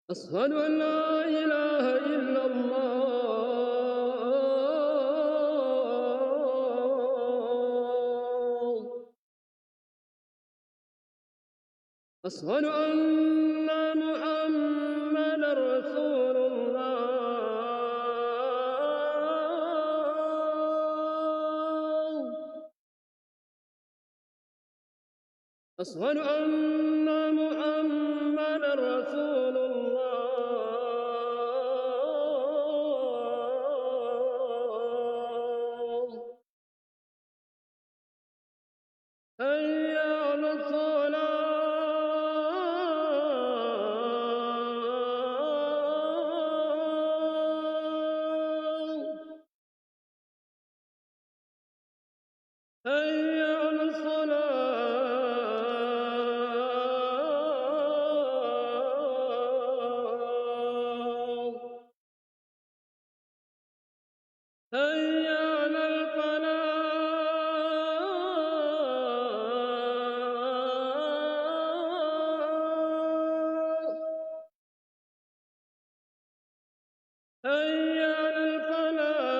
أشهد أن لا إله إلا الله. أشهد أن محمدا رسول الله. أشهد أن محمدا رسول الله. حي على الصلاة. حي على الصلاة. حي على الفلاح هيا على الفلاح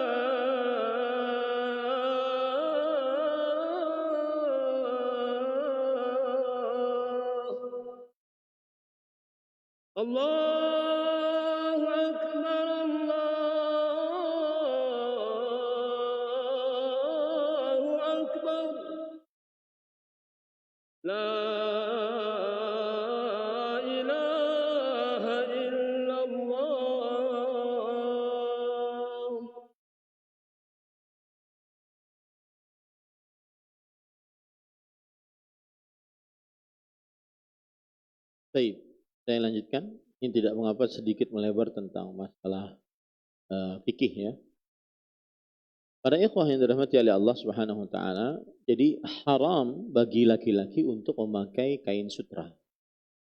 الله أكبر الله أكبر لا إله إلا الله. Baik, saya lanjutkan. Ini tidak mengapa sedikit melebar tentang masalah fikih ya. Para ikhwah yang dirahmati oleh Allah Subhanahu wa taala, jadi haram bagi laki-laki untuk memakai kain sutra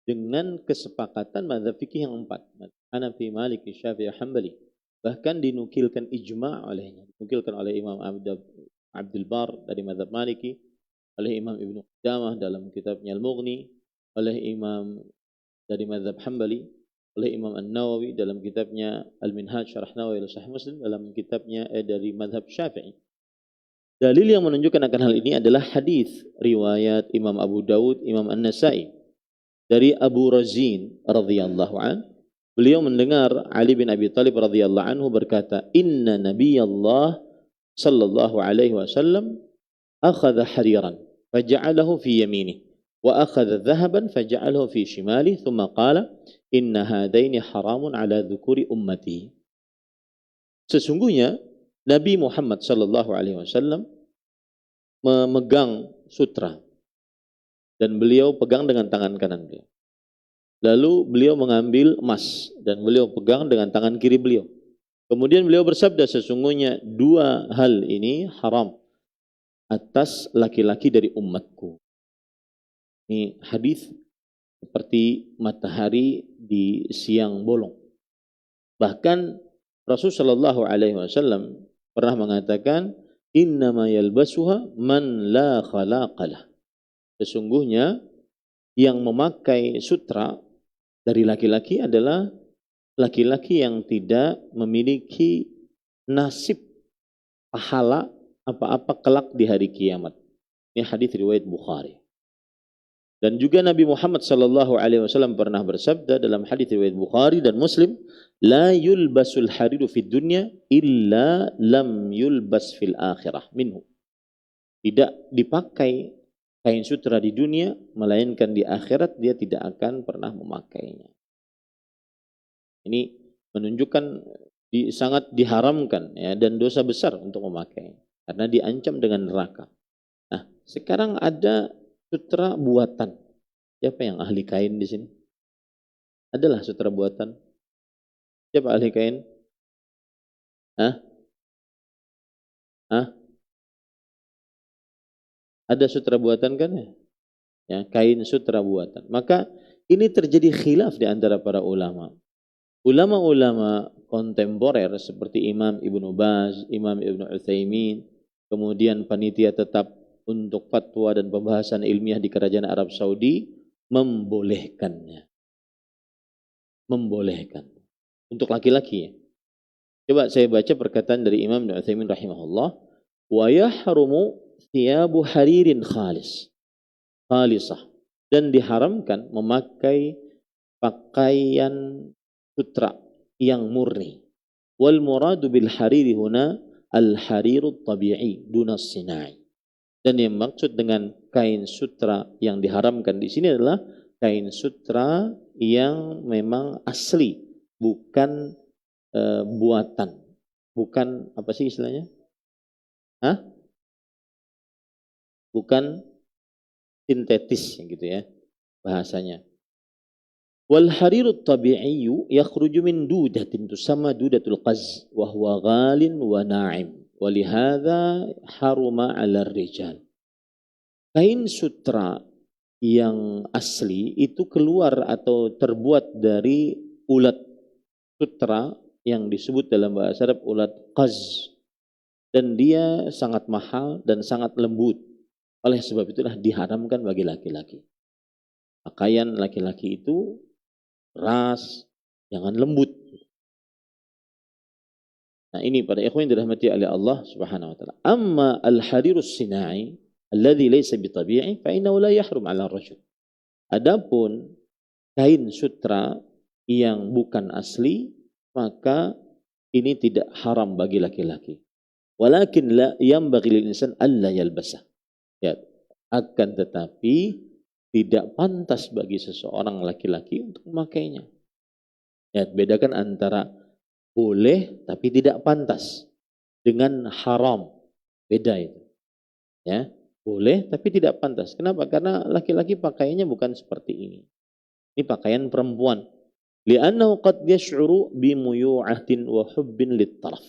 dengan kesepakatan mazhab fikih yang empat, Hanafi, Maliki, Syafi'i, Hambali. Bahkan dinukilkan ijma' olehnya, dinukilkan oleh Imam Abdul Bar dari mazhab Maliki, oleh Imam Ibnu Qudamah dalam kitabnya Al-Mughni, oleh Imam dari mazhab Hambali, oleh Imam An-Nawawi dalam kitabnya Al-Minhaj Syarah Nawawi Sahih Muslim, dalam kitabnya dari mazhab Syafi'i. Dalil yang menunjukkan akan hal ini adalah hadis riwayat Imam Abu Dawud, Imam An-Nasa'i dari Abu Razin radhiyallahu an. Beliau mendengar Ali bin Abi Thalib radhiyallahu anhu berkata, "Inna Nabiyallah sallallahu alaihi wasallam akhadha hariran faja'alahu fi yaminihi wa akhadha dhahaban faja'alahu fi shimalihi thumma qala inna hadaini haramun ala dhukuri ummati." Sesungguhnya Nabi Muhammad sallallahu alaihi wasallam memegang sutra dan beliau pegang dengan tangan kanan beliau. Lalu beliau mengambil emas dan beliau pegang dengan tangan kiri beliau. Kemudian beliau bersabda, sesungguhnya dua hal ini haram atas laki-laki dari umatku. Ini hadis seperti matahari di siang bolong. Bahkan Rasulullah SAW pernah mengatakan, innama yalbasuha man la khalaqalah. Sesungguhnya yang memakai sutra dari laki-laki adalah laki-laki yang tidak memiliki nasib pahala apa-apa kelak di hari kiamat. Ini hadis riwayat Bukhari. Dan juga Nabi Muhammad SAW pernah bersabda dalam hadis riwayat Bukhari dan Muslim, la yulbasul hariru fid dunya illa lam yulbas fil akhirah minhu. Tidak dipakai kain sutra di dunia, melainkan di akhirat dia tidak akan pernah memakainya. Ini menunjukkan sangat diharamkan ya, dan dosa besar untuk memakai karena diancam dengan neraka. Nah, sekarang ada sutra buatan. Siapa yang ahli kain di sini? Adalah sutra buatan. Siapa ahli kain? Ada sutra buatan kan ya? Ya, kain sutra buatan. Maka ini terjadi khilaf di antara para ulama. Ulama-ulama kontemporer seperti Imam Ibnu Baz, Imam Ibnu Utsaimin, kemudian panitia tetap untuk fatwa dan pembahasan ilmiah di Kerajaan Arab Saudi membolehkannya. Membolehkan. Untuk laki-laki ya. Coba saya baca perkataan dari Imam Ibnu Utsaimin rahimahullah, wa yahrumu thiyabu haririn khalisah, dan diharamkan memakai pakaian sutra yang murni. Wal muradu bil hariri huna al hariru tabi'i dunas sinai. Dan yang maksud dengan kain sutra yang diharamkan di sini adalah kain sutra yang memang asli, bukan buatan, bukan apa sih istilahnya? Bukan sintetis gitu ya bahasanya. Wal harirut tabi'iyyu yakhruju min dudatin tusamma dudatul qaz wa huwa ghalin wa na'im wa lihadza haruma 'ala rijal. Kain sutra yang asli itu keluar atau terbuat dari ulat sutra yang disebut dalam bahasa Arab ulat qaz, dan dia sangat mahal dan sangat lembut. Oleh sebab itulah diharamkan bagi laki-laki. Pakaian laki-laki itu keras, jangan lembut. Nah ini para ikhwan yang dirahmati oleh Allah Subhanahu wa taala. Amma al-harirus sina'i alladhi laysa bitabi'i fa innahu la yahrum 'ala ar-rajul. Adapun kain sutra yang bukan asli, maka ini tidak haram bagi laki-laki. Walakin la yanbaghi lil insan alla yalbasah. Ya, akan tetapi tidak pantas bagi seseorang laki-laki untuk memakainya. Ya, bedakan antara boleh tapi tidak pantas dengan haram. Beda itu. Ya, boleh tapi tidak pantas. Kenapa? Karena laki-laki pakaiannya bukan seperti ini. Ini pakaian perempuan. Li'annahu qad yash'uru bimuyu'atin wa hubbin lit-taraf.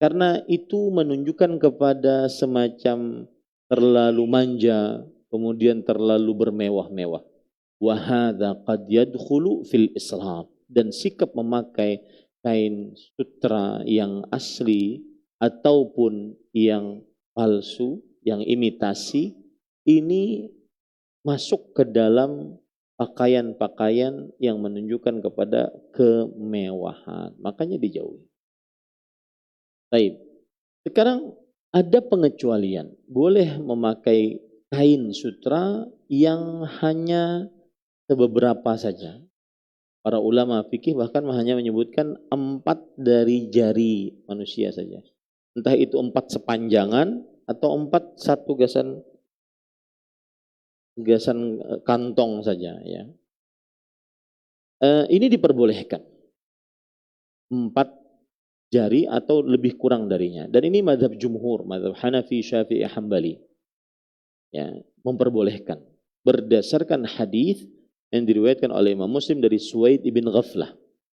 Karena itu menunjukkan kepada semacam terlalu manja, kemudian terlalu bermewah-mewah. Wa hadza qad yadkhulu fil israf. Dan sikap memakai kain sutra yang asli ataupun yang palsu, yang imitasi, ini masuk ke dalam pakaian-pakaian yang menunjukkan kepada kemewahan. Makanya dijauhi. Baik. Sekarang ada pengecualian. Boleh memakai kain sutra yang hanya beberapa saja. Para ulama fikih bahkan hanya menyebutkan 4 dari jari manusia saja. Entah itu 4 sepanjangan atau 4 satu gasan kantong saja. Ya. Ini diperbolehkan. 4 jari atau lebih kurang darinya. Dan ini mazhab jumhur, mazhab Hanafi, Syafi'i, Hambali. Ya, memperbolehkan. Berdasarkan hadis yang diriwayatkan oleh Imam Muslim dari Suwaid ibn Ghaflah.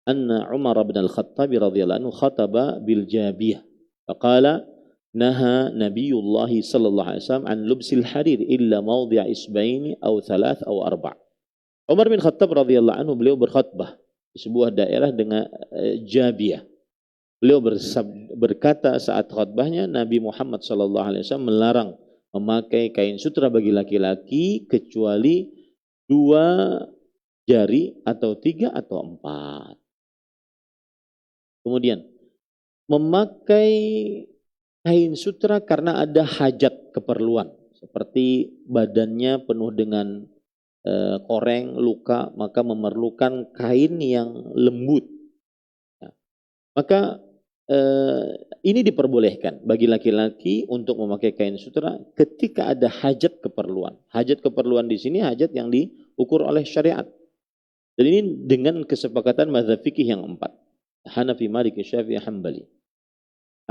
Anna Umar bin Al-Khattab radhiyallahu anhu khataba bil jabiyah. Faqala naha Nabiullah sallallahu alaihi wasallam an lubsil harir illa mawdi' isbaini aw 3 aw 4. Umar bin Khattab radhiyallahu anhu beliau berkhutbah di sebuah daerah dengan Jabiyah. Beliau berkata saat khutbahnya, Nabi Muhammad sallallahu alaihi wasallam melarang memakai kain sutra bagi laki-laki kecuali 2 jari atau 3 atau 4. Kemudian memakai kain sutra karena ada hajat keperluan, seperti badannya penuh dengan koreng, luka, maka memerlukan kain yang lembut. Ya. Maka ini diperbolehkan bagi laki-laki untuk memakai kain sutra ketika ada hajat keperluan. Hajat keperluan di sini hajat yang diukur oleh syariat. Dan ini dengan kesepakatan mazhab fikih yang 4. Hanafi, Maliki, Syafi'i, Hambali.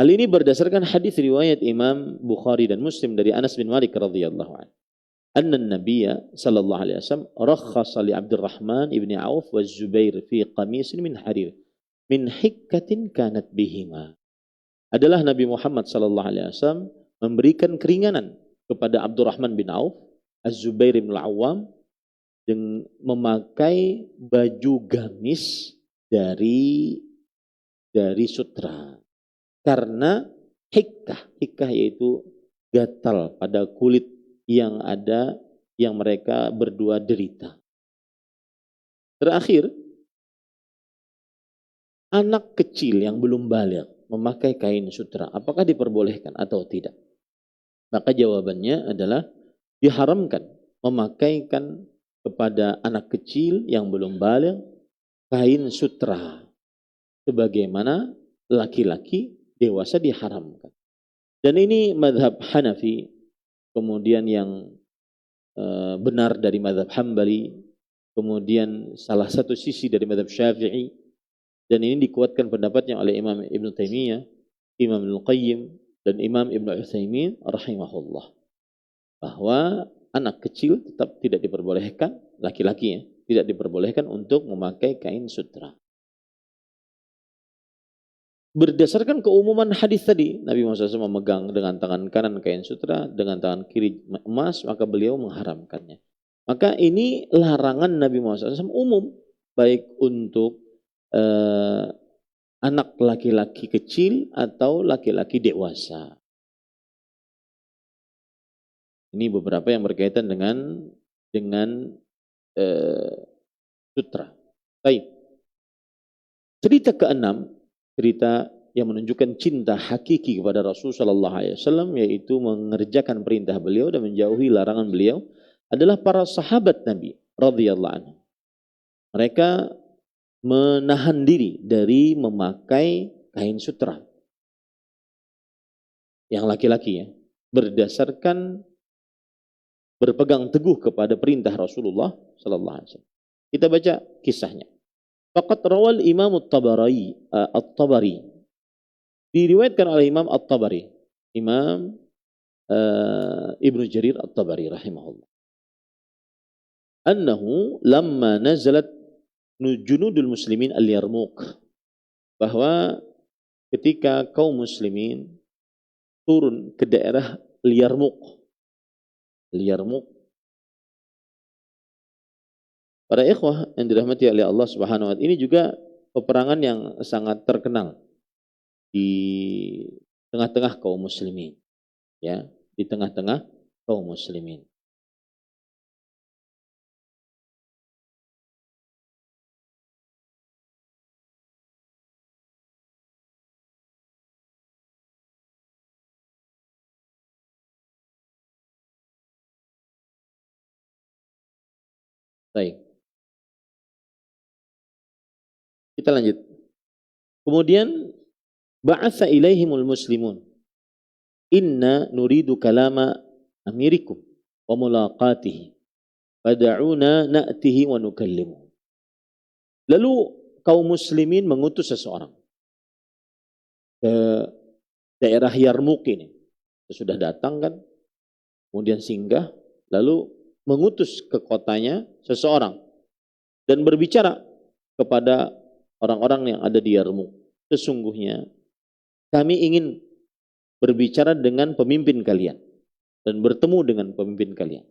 Hal ini berdasarkan hadis riwayat Imam Bukhari dan Muslim dari Anas bin Malik radhiyallahu anhu. Anna an-nabiyya sallallahu alaihi wasallam rakhasa li Abdurrahman ibn Auf wa Zubair fi qamisin min harir min hikkatin kanat bihima. Adalah Nabi Muhammad sallallahu alaihi wasallam memberikan keringanan kepada Abdurrahman bin Auf, Az-Zubair bin Al-Awwam dengan memakai baju gamis dari sutra. Karena hikkah yaitu gatal pada kulit yang ada yang mereka berdua derita. Terakhir, anak kecil yang belum baligh memakai kain sutra, apakah diperbolehkan atau tidak? Maka jawabannya adalah diharamkan memakaikan kepada anak kecil yang belum baligh kain sutra. Sebagaimana laki-laki dewasa diharamkan. Dan ini mazhab Hanafi, kemudian yang benar dari mazhab Hambali, kemudian salah satu sisi dari mazhab Syafi'i, dan ini dikuatkan pendapatnya oleh Imam Ibn Taimiyah, Imam Al-Qayyim, dan Imam Ibn Utsaimin rahimahullah, bahwa anak kecil tetap tidak diperbolehkan, laki-laki ya, tidak diperbolehkan untuk memakai kain sutra. Berdasarkan keumuman hadis tadi, Nabi Muhammad SAW memegang dengan tangan kanan kain sutra, dengan tangan kiri emas, maka beliau mengharamkannya. Maka ini larangan Nabi Muhammad SAW umum, baik untuk anak laki-laki kecil atau laki-laki dewasa. Ini beberapa yang berkaitan dengan sutra. Baik. Cerita keenam, cerita yang menunjukkan cinta hakiki kepada Rasul sallallahu alaihi wasallam, yaitu mengerjakan perintah beliau dan menjauhi larangan beliau, adalah para sahabat Nabi radhiyallahu anhu. Mereka menahan diri dari memakai kain sutra. Yang laki-laki ya, berdasarkan berpegang teguh kepada perintah Rasulullah sallallahu alaihi wasallam. Kita baca kisahnya. Faqad rawal Imam At-Tabari. Diriwayatkan oleh Imam At-Tabari, Imam Ibnu Jarir At-Tabari rahimahullah. Annahu lamma nazalat junudul muslimin al-Yarmouk, bahwa ketika kaum muslimin turun ke daerah Yarmouk, para ikhwah yang dirahmati oleh Allah Subhanahu wa taala, ini juga peperangan yang sangat terkenal di tengah-tengah kaum muslimin, ya, di tengah-tengah kaum muslimin. Baik. Kita lanjut. Kemudian ba'atha ilaihimul muslimun. Inna nuridu kalama amirikum wa mulaqatihi. Fada'una na'tihi wa nukallimu. Lalu kaum muslimin mengutus seseorang ke daerah Yarmouk ini. Sudah datang kan, kemudian singgah, lalu mengutus ke kotanya seseorang dan berbicara kepada orang-orang yang ada di Yarmouk. Sesungguhnya kami ingin berbicara dengan pemimpin kalian dan bertemu dengan pemimpin kalian.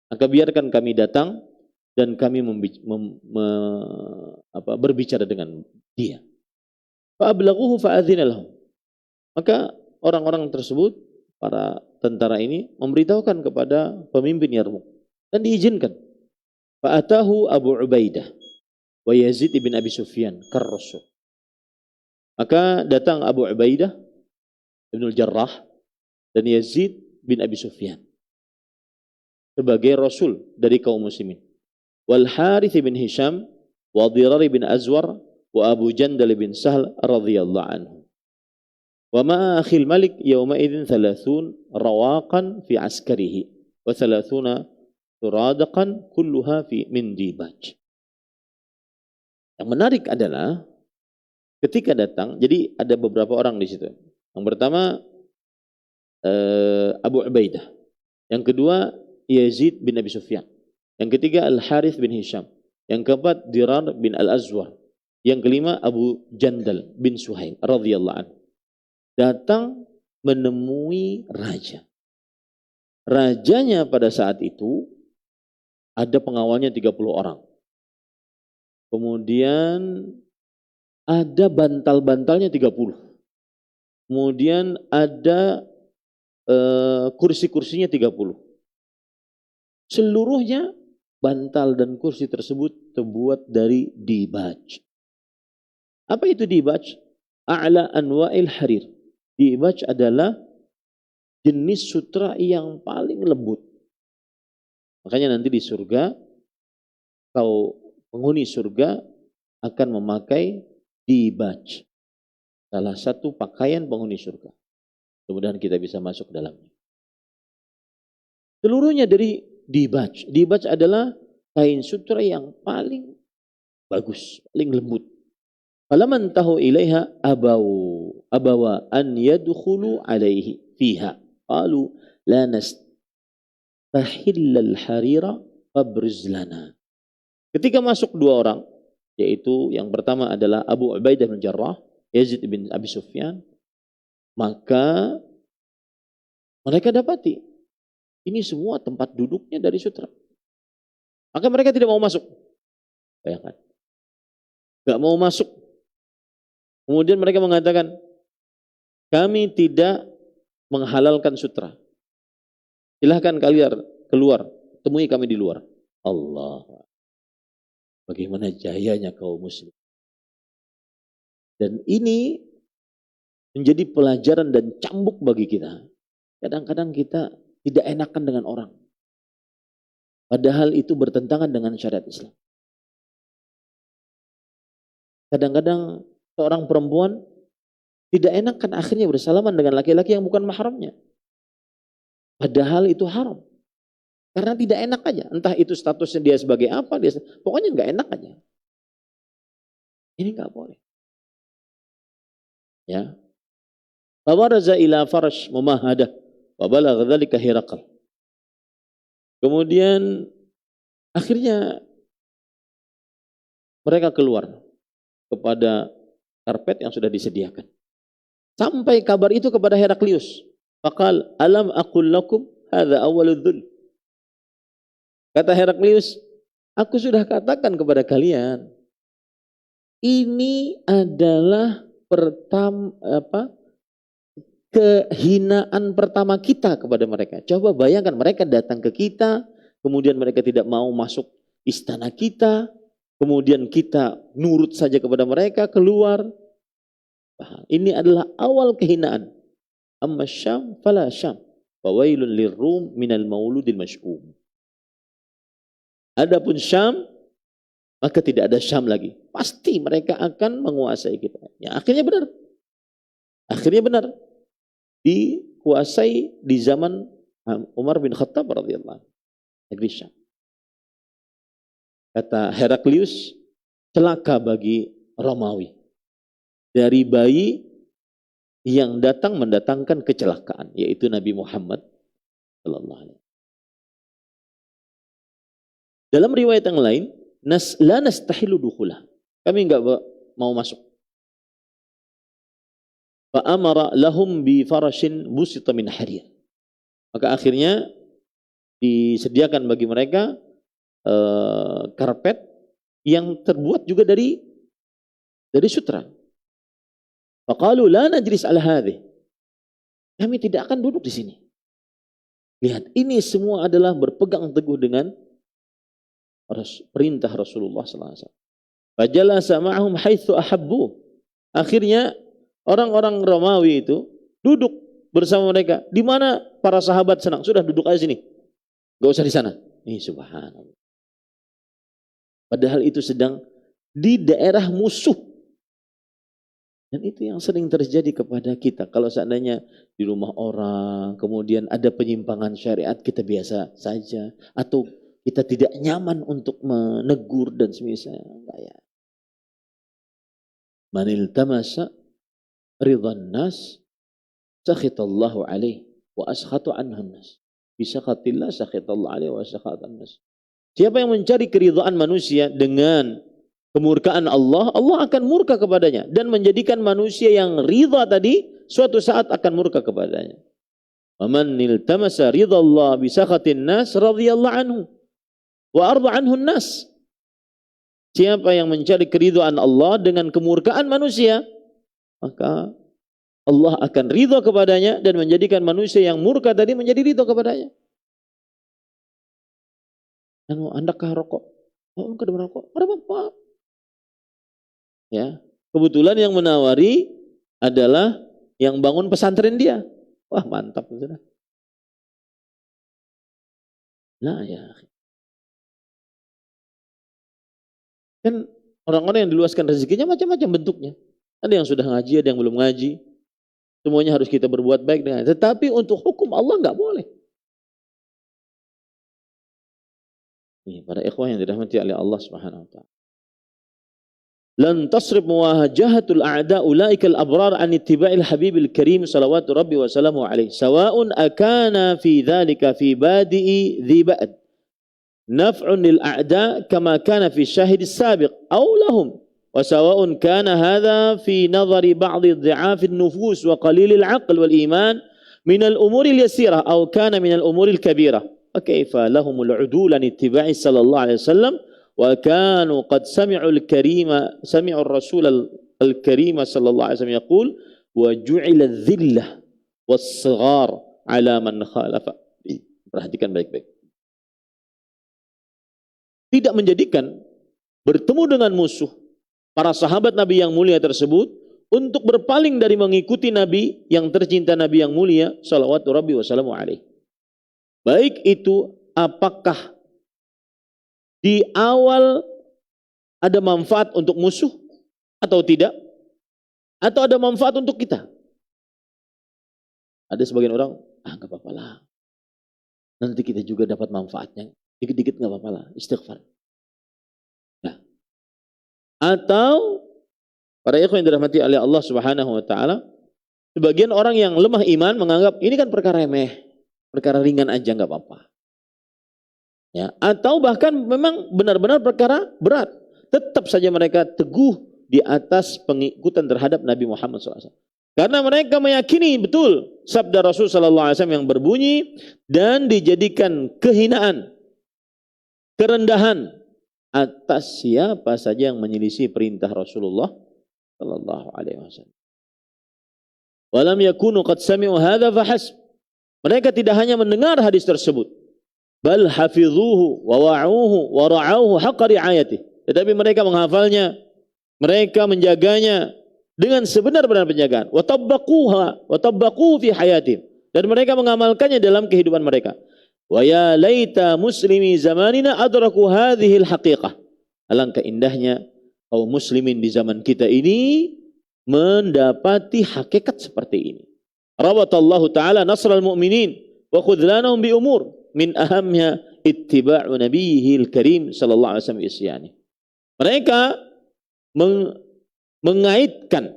Maka biarkan kami datang dan kami berbicara dengan dia. Fa'ablaghuhu fa'adzina lahum. Maka orang-orang tersebut, para tentara ini, memberitahukan kepada pemimpin Yarmouk dan diizinkan. Fa'atahu Abu Ubaidah wa Yazid ibn Abi Sufyan kar-Rasul. Maka datang Abu Ubaidah Ibn Jarrah dan Yazid bin Abi Sufyan sebagai Rasul dari kaum muslimin. Wal Harith bin Hisham wa Dirar bin Azwar wa Abu Jandal bin Sahl radhiyallahu anhu. Wa ma'a akhil Malik yawma idzin 30 rawaqan fi askarihi wa 30 turadaqan kulluha fi min dibaj. Yang menarik adalah ketika datang, jadi ada beberapa orang di situ. Yang pertama Abu Ubaidah, yang kedua Yazid bin Abi Sufyan, yang ketiga Al Harith bin Hisham, yang keempat Dirar bin Al Azwar, yang kelima Abu Jandal bin Suhail radhiyallahu anhu. Datang menemui raja. Rajanya pada saat itu ada pengawalnya 30 orang. Kemudian ada bantal-bantalnya 30. Kemudian ada kursi-kursinya 30. Seluruhnya bantal dan kursi tersebut terbuat dari dibaj. Apa itu dibaj? A'la anwa'il harir. Dibaj adalah jenis sutra yang paling lembut. Makanya nanti di surga, kau penghuni surga akan memakai dibaj. Salah satu pakaian penghuni surga. Mudah-mudahan kita bisa masuk dalamnya. Seluruhnya dari dibaj. Dibaj adalah kain sutra yang paling bagus, paling lembut. Falaman tahu ilaiha abawa an yadkhulu alaihi fiha. Qalu la nastahilla al-harira fabriz lana. Ketika masuk dua orang, yaitu yang pertama adalah Abu Ubaidah bin Jarrah, Yazid bin Abi Sufyan, maka mereka dapati ini semua tempat duduknya dari sutra. Maka mereka tidak mau masuk. Bayangkan. Gak mau masuk. Kemudian mereka mengatakan, kami tidak menghalalkan sutra. Silahkan kalian keluar, temui kami di luar. Allah, bagaimana jayanya kaum muslim. Dan ini menjadi pelajaran dan cambuk bagi kita. Kadang-kadang kita tidak enakan dengan orang. Padahal itu bertentangan dengan syariat Islam. Kadang-kadang seorang perempuan tidak enakan akhirnya bersalaman dengan laki-laki yang bukan mahramnya. Padahal itu haram. Karena tidak enak aja. Entah itu statusnya dia sebagai apa, pokoknya nggak enak aja. Ini nggak boleh. Ya. Fawaraza ila farash mumahadah wa balagha dzalika Hiraqal. Kemudian akhirnya mereka keluar kepada karpet yang sudah disediakan. Sampai kabar itu kepada Heraklius. Faqal alam aqul lakum hadza awwaludz dzul. Kata Heraklius, aku sudah katakan kepada kalian, ini adalah kehinaan pertama kita kepada mereka. Coba bayangkan, mereka datang ke kita, kemudian mereka tidak mau masuk istana kita, kemudian kita nurut saja kepada mereka, keluar. Ini adalah awal kehinaan. Amma Syam fala Syam, wa wailun lirrum minal mauludil mash'um. Adapun Syam, maka tidak ada Syam lagi. Pasti mereka akan menguasai kita. Ya, akhirnya benar. Akhirnya benar. Dikuasai di zaman Umar bin Khattab radhiyallahu anhu. Negeri Syam. Kata Heraklius, celaka bagi Romawi. Dari bayi yang datang mendatangkan kecelakaan, yaitu Nabi Muhammad sallallahu alaihi wasallam. Dalam riwayat yang lain, la nastahilu dukhulah. Kami enggak mau masuk. Fa amara lahum bi farashin busita min harir. Maka akhirnya disediakan bagi mereka karpet yang terbuat juga dari sutra. Faqalu la najlis ala hadhi. Kami tidak akan duduk di sini. Lihat, ini semua adalah berpegang teguh dengan perintah Rasulullah sallallahu alaihi wasallam. Fajalasa ma'ahum haitsu ahabbu. Akhirnya orang-orang Romawi itu duduk bersama mereka. Di mana para sahabat senang, sudah duduk aja sini. Enggak usah di sana. Subhanallah. Padahal itu sedang di daerah musuh. Dan itu yang sering terjadi kepada kita. Kalau seandainya di rumah orang, kemudian ada penyimpangan syariat, kita biasa saja. Atau kita tidak nyaman untuk menegur dan semisal. Enggak ya. Manil tamasa ridhan nas sakhitallahu alaihi wa askhatu anhun nas. Bisakhatillah sakhitallahu alaihi wa askhatan nas. Siapa yang mencari keridhaan manusia dengan kemurkaan Allah, Allah akan murka kepadanya dan menjadikan manusia yang ridha tadi suatu saat akan murka kepadanya. Wa man iltamasa ridallah bisakhatin nas radhiyallahu anhu wa arda anhu nas. Siapa yang mencari keridhaan Allah dengan kemurkaan manusia, maka Allah akan ridha kepadanya dan menjadikan manusia yang murka tadi menjadi ridha kepadanya. Anda kah rokok? Oh, enggak ada merokok. Ada apa? Ya, kebetulan yang menawari adalah yang bangun pesantren dia. Wah, mantap sudah. Nah, ya. Kan orang-orang yang diluaskan rezekinya macam-macam bentuknya. Ada yang sudah ngaji, ada yang belum ngaji. Semuanya harus kita berbuat baik dengan. Tetapi untuk hukum Allah enggak boleh. Ini para ikhwah yang dirahmati oleh Allah Subhanahu wa taala. Lan tasrif muwajahatul a'da ulaika al-abrar an ittiba'il habibil karim salawatu rabbi wa salamu alaihi sawa'un akana fi dhalika fi badi'i dhi ba'd naf'un lil a'da kama kana fi syahid as-sabiq aw lahum wa sawa'un kana hadha fi nadhari ba'd dha'af an-nufus wa qalil al-'aql wal iman min al-umuri al-yasirah aw kana min al-umuri al-kabirah. وكيف لهم العدول عن اتباع صلى الله عليه وسلم وكانوا قد سمعوا الرسول الكريم صلى الله عليه وسلم يقول وجعل الذلة والصغار على من خالف. Perhatikan baik-baik. Tidak menjadikan bertemu dengan musuh para sahabat Nabi yang mulia tersebut untuk berpaling dari mengikuti Nabi yang tercinta, Nabi yang mulia salawatu rabbi wassalamu alaihi. Baik itu apakah di awal ada manfaat untuk musuh atau tidak, atau ada manfaat untuk kita. Ada sebagian orang, gak apa-apa lah, nanti kita juga dapat manfaatnya, dikit-dikit gak apa-apa lah, istighfar. Nah, atau para ikhwan yang dirahmati oleh Allah Subhanahu wa taala, sebagian orang yang lemah iman menganggap ini kan perkara remeh, perkara ringan aja gak apa-apa. Ya, atau bahkan memang benar-benar perkara berat, tetap saja mereka teguh di atas pengikutan terhadap Nabi Muhammad SAW. Karena mereka meyakini betul sabda Rasul SAW yang berbunyi dan dijadikan kehinaan, kerendahan atas siapa saja yang menyelisih perintah Rasulullah SAW. Walam yakunu qad sami'u hadza fahasb. Mereka tidak hanya mendengar hadis tersebut, bal hafidhuhu wa wa'uhu wa ra'auhu haqqa ri'ayatih. Tetapi mereka menghafalnya, mereka menjaganya dengan sebenar-benar penjagaan. Wa tabbaqu fi hayatihim, dan mereka mengamalkannya dalam kehidupan mereka. Wa ya laita muslimi zamanina adraku hadhihi al-haqiqah. Alangkah indahnya kaum muslimin di zaman kita ini mendapati hakikat seperti ini. Rawatallahu ta'ala nasral mu'minin wa khudlanahum bi umur min ahamnya ittiba'u nabiyihil karim sallallahu alaihi wasallam isyani. Mereka mengaitkan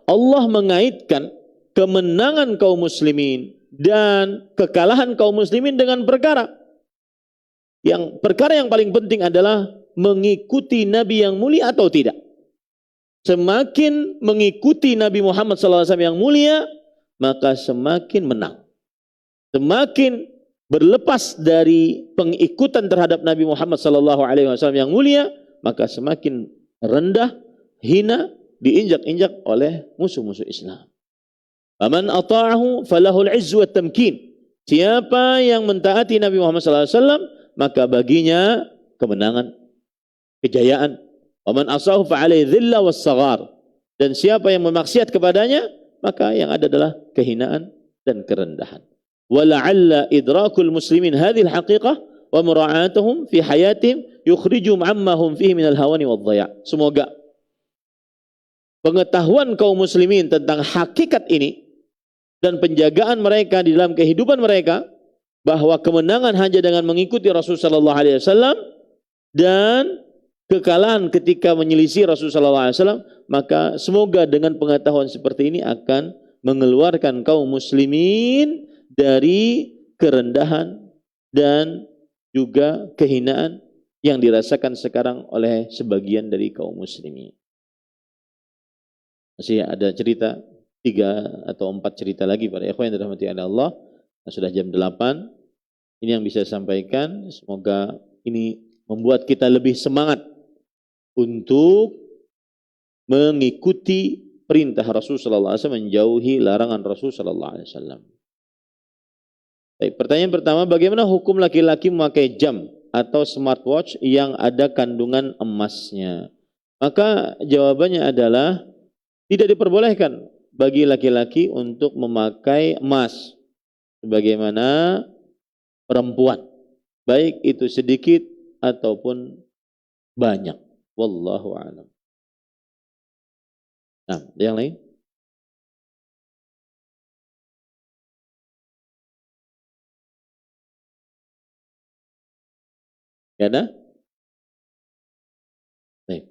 Allah mengaitkan kemenangan kaum muslimin dan kekalahan kaum muslimin dengan perkara yang paling penting adalah mengikuti Nabi yang mulia atau tidak. Semakin mengikuti Nabi Muhammad SAW yang mulia, maka semakin menang. Semakin berlepas dari pengikutan terhadap Nabi Muhammad SAW yang mulia, maka semakin rendah, hina, diinjak-injak oleh musuh-musuh Islam. Faman ata'ahu falahul izzu wat tamkin. Siapa yang mentaati Nabi Muhammad SAW, maka baginya kemenangan, kejayaan. Waman asahu fa'alaihi dhilla was saghar. Dan siapa yang memaksiat kepadanya, maka yang ada adalah kehinaan dan kerendahan. Wala'alla idrakul muslimin hadhil haqiqah wa mura'atuhum fi hayatihim yukhrijum amma hum fihi minal hawani wad dhaya'. Semoga pengetahuan kaum muslimin tentang hakikat ini dan penjagaan mereka di dalam kehidupan mereka, bahwa kemenangan hanya dengan mengikuti Rasulullah sallallahu alaihi wasallam dan kekalahan ketika menyelisih Rasulullah SAW, maka semoga dengan pengetahuan seperti ini akan mengeluarkan kaum muslimin dari kerendahan dan juga kehinaan yang dirasakan sekarang oleh sebagian dari kaum muslimin. Masih ada cerita 3 atau 4 cerita lagi para ikhwan yang dirahmati oleh Allah. Sudah jam 8. Ini yang bisa saya sampaikan. Semoga ini membuat kita lebih semangat untuk mengikuti perintah Rasul sallallahu alaihi wasallam, menjauhi larangan Rasul sallallahu alaihi wasallam. Baik, pertanyaan pertama, bagaimana hukum laki-laki memakai jam atau smartwatch yang ada kandungan emasnya? Maka jawabannya adalah tidak diperbolehkan bagi laki-laki untuk memakai emas sebagaimana perempuan, baik itu sedikit ataupun banyak. Wallahu a'lam. Nah, yang lain? Ya ada? Baik.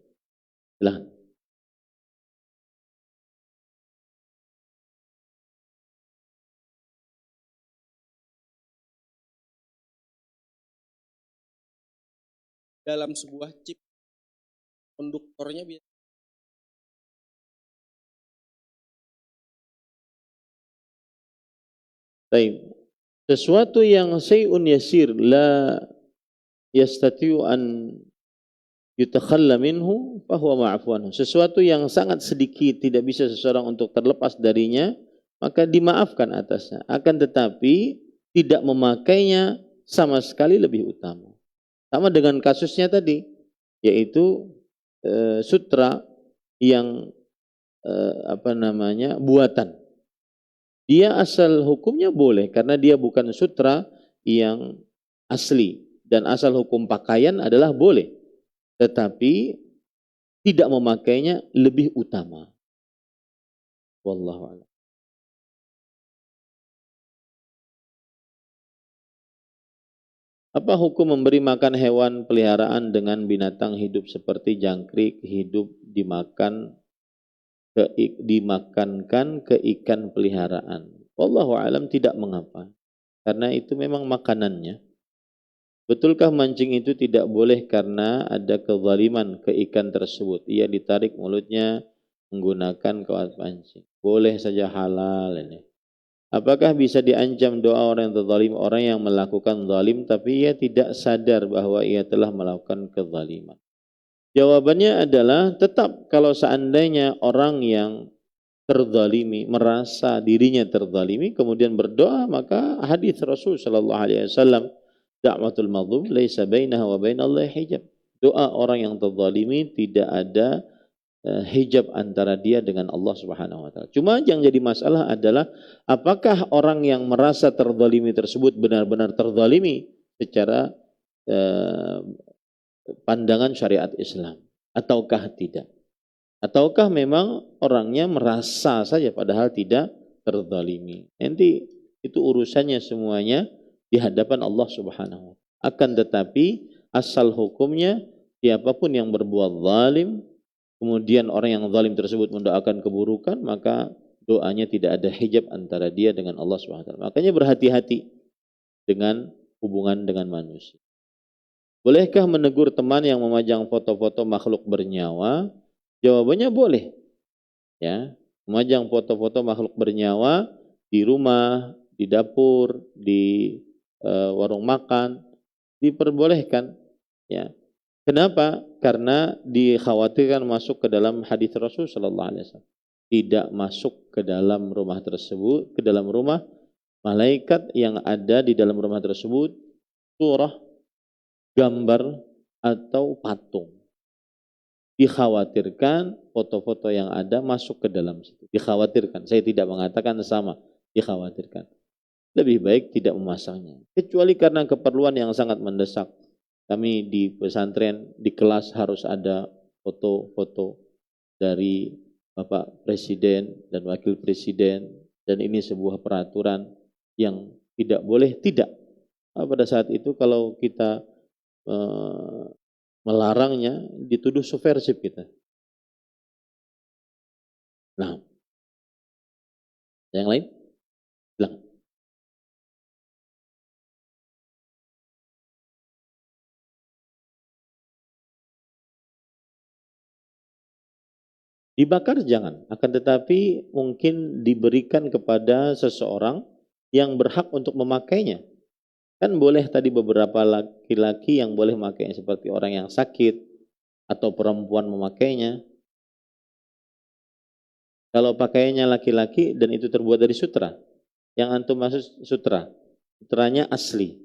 Silakan. Dalam sebuah chip, konduktornya biasa. Baik. Sesuatu yang syai'un yasir la yastati'u an yutakhalla minhu fahuwa ma'fuun. Sesuatu yang sangat sedikit tidak bisa seseorang untuk terlepas darinya, maka dimaafkan atasnya. Akan tetapi tidak memakainya sama sekali lebih utama. Sama dengan kasusnya tadi, yaitu sutra yang buatan. Dia asal hukumnya boleh karena dia bukan sutra yang asli, dan asal hukum pakaian adalah boleh, tetapi tidak memakainya lebih utama. Wallahu a'lam. Apa hukum memberi makan hewan peliharaan dengan binatang hidup seperti jangkrik hidup dimakankan ke ikan peliharaan? Wallahu a'lam, tidak mengapa. Karena itu memang makanannya. Betulkah mancing itu tidak boleh karena ada kezaliman ke ikan tersebut? Ia ditarik mulutnya menggunakan kawat pancing. Boleh saja, halal ini. Apakah bisa diancam doa orang yang terzalim, orang yang melakukan zalim tapi ia tidak sadar bahwa ia telah melakukan kezaliman? Jawabannya adalah tetap, kalau seandainya orang yang terzalimi merasa dirinya terzalimi kemudian berdoa, maka hadis Rasul sallallahu alaihi wasallam, da'watul mazlum laisa bainaha wa bainallahi hijab. Doa orang yang terzalimi tidak ada hijab antara dia dengan Allah Subhanahu wa taala. Cuma yang jadi masalah adalah apakah orang yang merasa terzalimi tersebut benar-benar terzalimi secara pandangan syariat Islam ataukah tidak? Ataukah memang orangnya merasa saja padahal tidak terzalimi? Nanti itu urusannya semuanya di hadapan Allah Subhanahu wa taala. Akan tetapi asal hukumnya siapapun yang berbuat zalim kemudian orang yang zalim tersebut mendoakan keburukan, maka doanya tidak ada hijab antara dia dengan Allah Subhanahu wa taala. Makanya berhati-hati dengan hubungan dengan manusia. Bolehkah menegur teman yang memajang foto-foto makhluk bernyawa? Jawabannya boleh. Ya, memajang foto-foto makhluk bernyawa di rumah, di dapur, di warung makan diperbolehkan, ya. Kenapa? Karena dikhawatirkan masuk ke dalam hadis Rasul sallallahu alaihi wasallam. Tidak masuk ke dalam rumah tersebut, ke dalam rumah malaikat yang ada di dalam rumah tersebut surah, gambar atau patung. Dikhawatirkan foto-foto yang ada masuk ke dalam situ. Dikhawatirkan. Saya tidak mengatakan sama, dikhawatirkan. Lebih baik tidak memasangnya, kecuali karena keperluan yang sangat mendesak. Kami di pesantren, di kelas harus ada foto-foto dari Bapak Presiden dan Wakil Presiden, dan ini sebuah peraturan yang tidak boleh tidak. Pada saat itu kalau kita melarangnya, dituduh subversif kita. Nah, yang lain? Silakan. Dibakar jangan, akan tetapi mungkin diberikan kepada seseorang yang berhak untuk memakainya. Kan boleh tadi beberapa laki-laki yang boleh memakainya, seperti orang yang sakit atau perempuan memakainya. Kalau pakaiannya laki-laki dan itu terbuat dari sutra, yang antum maksud sutra, sutranya asli.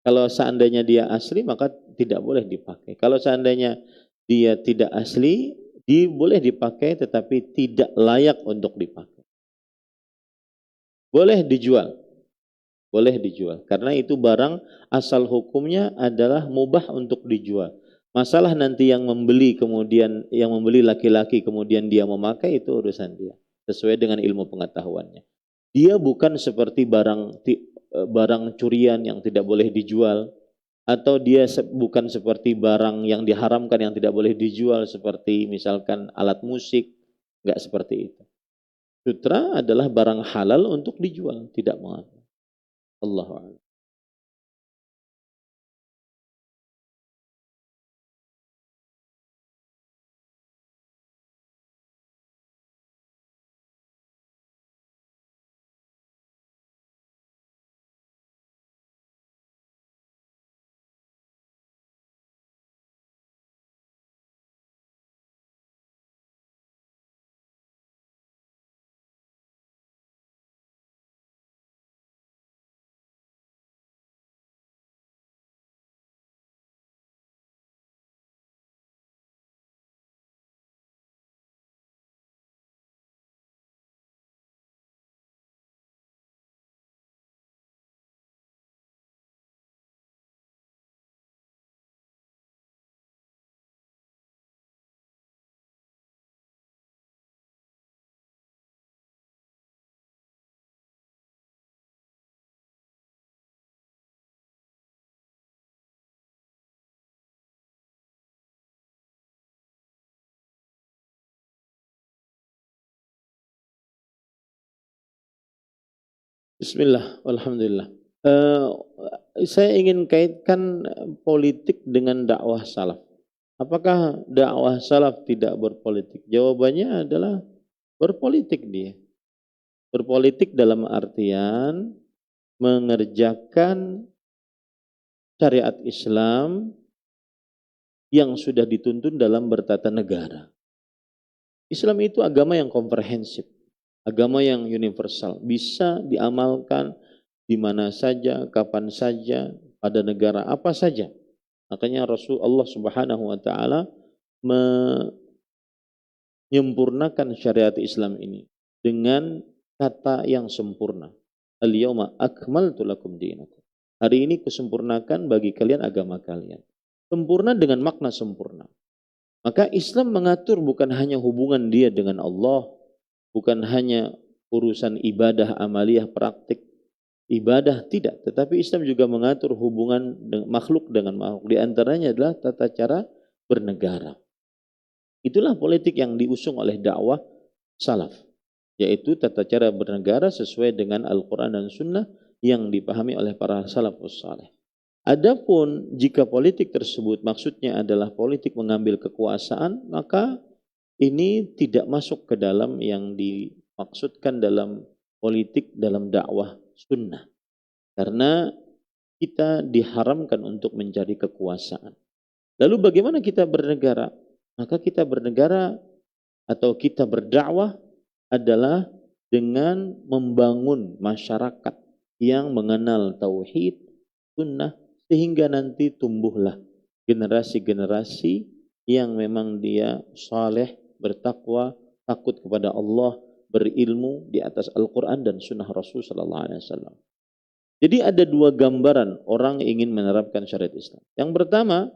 Kalau seandainya dia asli maka tidak boleh dipakai. Kalau seandainya dia tidak asli, dia boleh dipakai tetapi tidak layak untuk dipakai. Boleh dijual. Boleh dijual. Karena itu barang asal hukumnya adalah mubah untuk dijual. Masalah nanti yang membeli kemudian yang membeli laki-laki kemudian dia memakai, itu urusan dia. Sesuai dengan ilmu pengetahuannya. Dia bukan seperti barang curian yang tidak boleh dijual, atau dia bukan seperti barang yang diharamkan yang tidak boleh dijual seperti misalkan alat musik, enggak seperti itu. Sutra adalah barang halal untuk dijual, tidak mengapa. Allahu a'lam. Bismillah, alhamdulillah. Saya ingin kaitkan politik dengan dakwah salaf. Apakah dakwah salaf tidak berpolitik? Jawabannya adalah berpolitik dia. Berpolitik dalam artian mengerjakan syariat Islam yang sudah dituntun dalam bertata negara. Islam itu agama yang komprehensif, agama yang universal, bisa diamalkan di mana saja, kapan saja, pada negara apa saja. Makanya Rasulullah Subhanahu wa taala menyempurnakan syariat Islam ini dengan kata yang sempurna. Al-yauma akmaltu lakum dinakum. Hari ini kusempurnakan bagi kalian agama kalian. Sempurna dengan makna sempurna. Maka Islam mengatur bukan hanya hubungan dia dengan Allah, bukan hanya urusan ibadah, amaliyah, praktik ibadah, tidak. Tetapi Islam juga mengatur hubungan makhluk dengan makhluk. Di antaranya adalah tata cara bernegara. Itulah politik yang diusung oleh dakwah salaf, yaitu tata cara bernegara sesuai dengan Al-Quran dan Sunnah yang dipahami oleh para salafus saleh. Adapun jika politik tersebut maksudnya adalah politik mengambil kekuasaan, maka ini tidak masuk ke dalam yang dimaksudkan dalam politik dalam dakwah sunnah. Karena kita diharamkan untuk mencari kekuasaan. Lalu bagaimana kita bernegara? Maka kita bernegara atau kita berdakwah adalah dengan membangun masyarakat yang mengenal tauhid, sunnah, sehingga nanti tumbuhlah generasi-generasi yang memang dia saleh, bertakwa, takut kepada Allah, berilmu di atas Al-Quran dan sunnah Rasul sallallahu alaihi wasallam. Jadi ada dua gambaran orang ingin menerapkan syariat Islam. Yang pertama,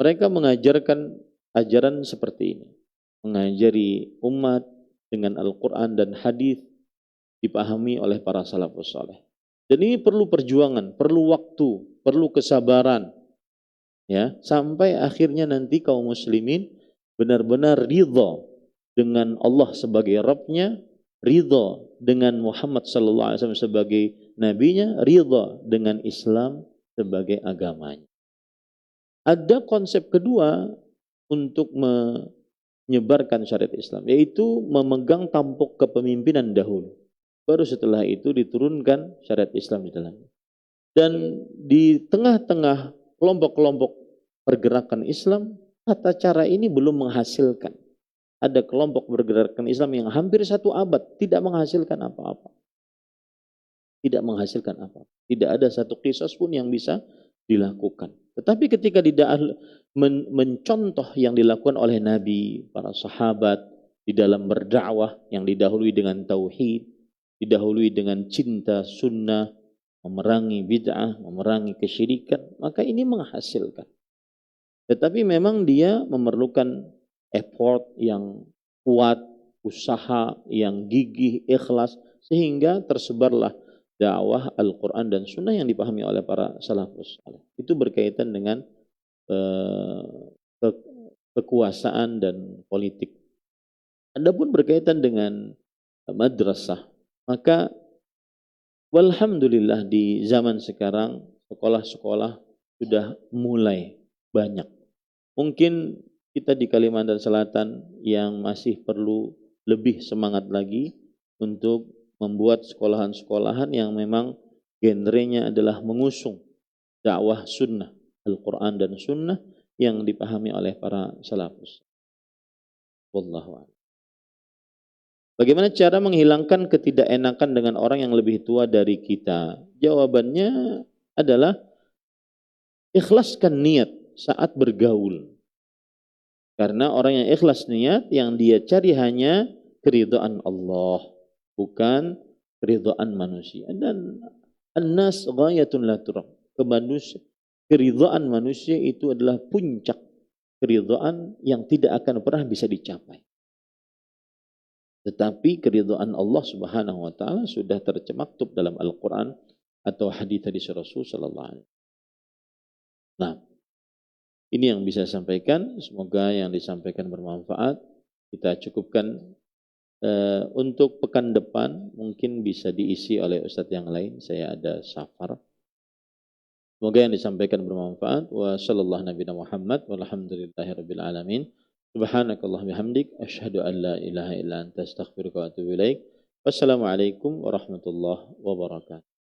mereka mengajarkan ajaran seperti ini. Mengajari umat dengan Al-Quran dan hadis dipahami oleh para salafus saleh. Dan ini perlu perjuangan, perlu waktu, perlu kesabaran. Ya, sampai akhirnya nanti kaum muslimin benar-benar ridha dengan Allah sebagai Rabbnya, ridha dengan Muhammad sallallahu alaihi wasallam sebagai nabinya, ridha dengan Islam sebagai agamanya. Ada konsep kedua untuk menyebarkan syariat Islam, yaitu memegang tampuk kepemimpinan dahulu. Baru setelah itu diturunkan syariat Islam di dalamnya. Dan di tengah-tengah kelompok-kelompok pergerakan Islam, tata cara ini belum menghasilkan. Ada kelompok pergerakan Islam yang hampir 1 abad tidak menghasilkan apa-apa. Tidak menghasilkan apa. Tidak ada satu qisas pun yang bisa dilakukan. Tetapi ketika mencontoh yang dilakukan oleh Nabi, para sahabat di dalam berdakwah yang didahului dengan tauhid, didahului dengan cinta sunnah, memerangi bid'ah, memerangi kesyirikan, maka ini menghasilkan. Tetapi memang dia memerlukan effort yang kuat, usaha yang gigih, ikhlas, sehingga tersebarlah dakwah Al-Quran dan Sunnah yang dipahami oleh para salafus saleh. Itu berkaitan dengan kekuasaan dan politik. Adapun berkaitan dengan madrasah, maka walhamdulillah di zaman sekarang sekolah-sekolah sudah mulai banyak. Mungkin kita di Kalimantan Selatan yang masih perlu lebih semangat lagi untuk membuat sekolahan-sekolahan yang memang genrenya adalah mengusung dakwah sunnah, Al-Quran dan sunnah yang dipahami oleh para salafus. Wallahu a'lam. Bagaimana cara menghilangkan ketidakenakan dengan orang yang lebih tua dari kita? Jawabannya adalah ikhlaskan niat saat bergaul. Karena orang yang ikhlas niat, yang dia cari hanya keridhaan Allah, bukan keridhaan manusia. Dan an-nas ghayatun la turak. Keridhaan manusia itu adalah puncak keridhaan yang tidak akan pernah bisa dicapai. Tetapi keridhaan Allah Subhanahu wa taala sudah termaktub dalam Al-Qur'an atau hadis Rasul sallallahu alaihi wasallam. Nah, ini yang bisa saya sampaikan, semoga yang disampaikan bermanfaat. Kita cukupkan Untuk pekan depan mungkin bisa diisi oleh ustadz yang lain. Saya ada safar. Semoga yang disampaikan bermanfaat. Wa sallallahu nabiyana Muhammad walhamdulillahirabbil alamin. Subhanakallahumma bihamdik asyhadu an la ilaha illa anta astaghfiruka wa atubu ilaik. Wassalamualaikum warahmatullahi wabarakatuh.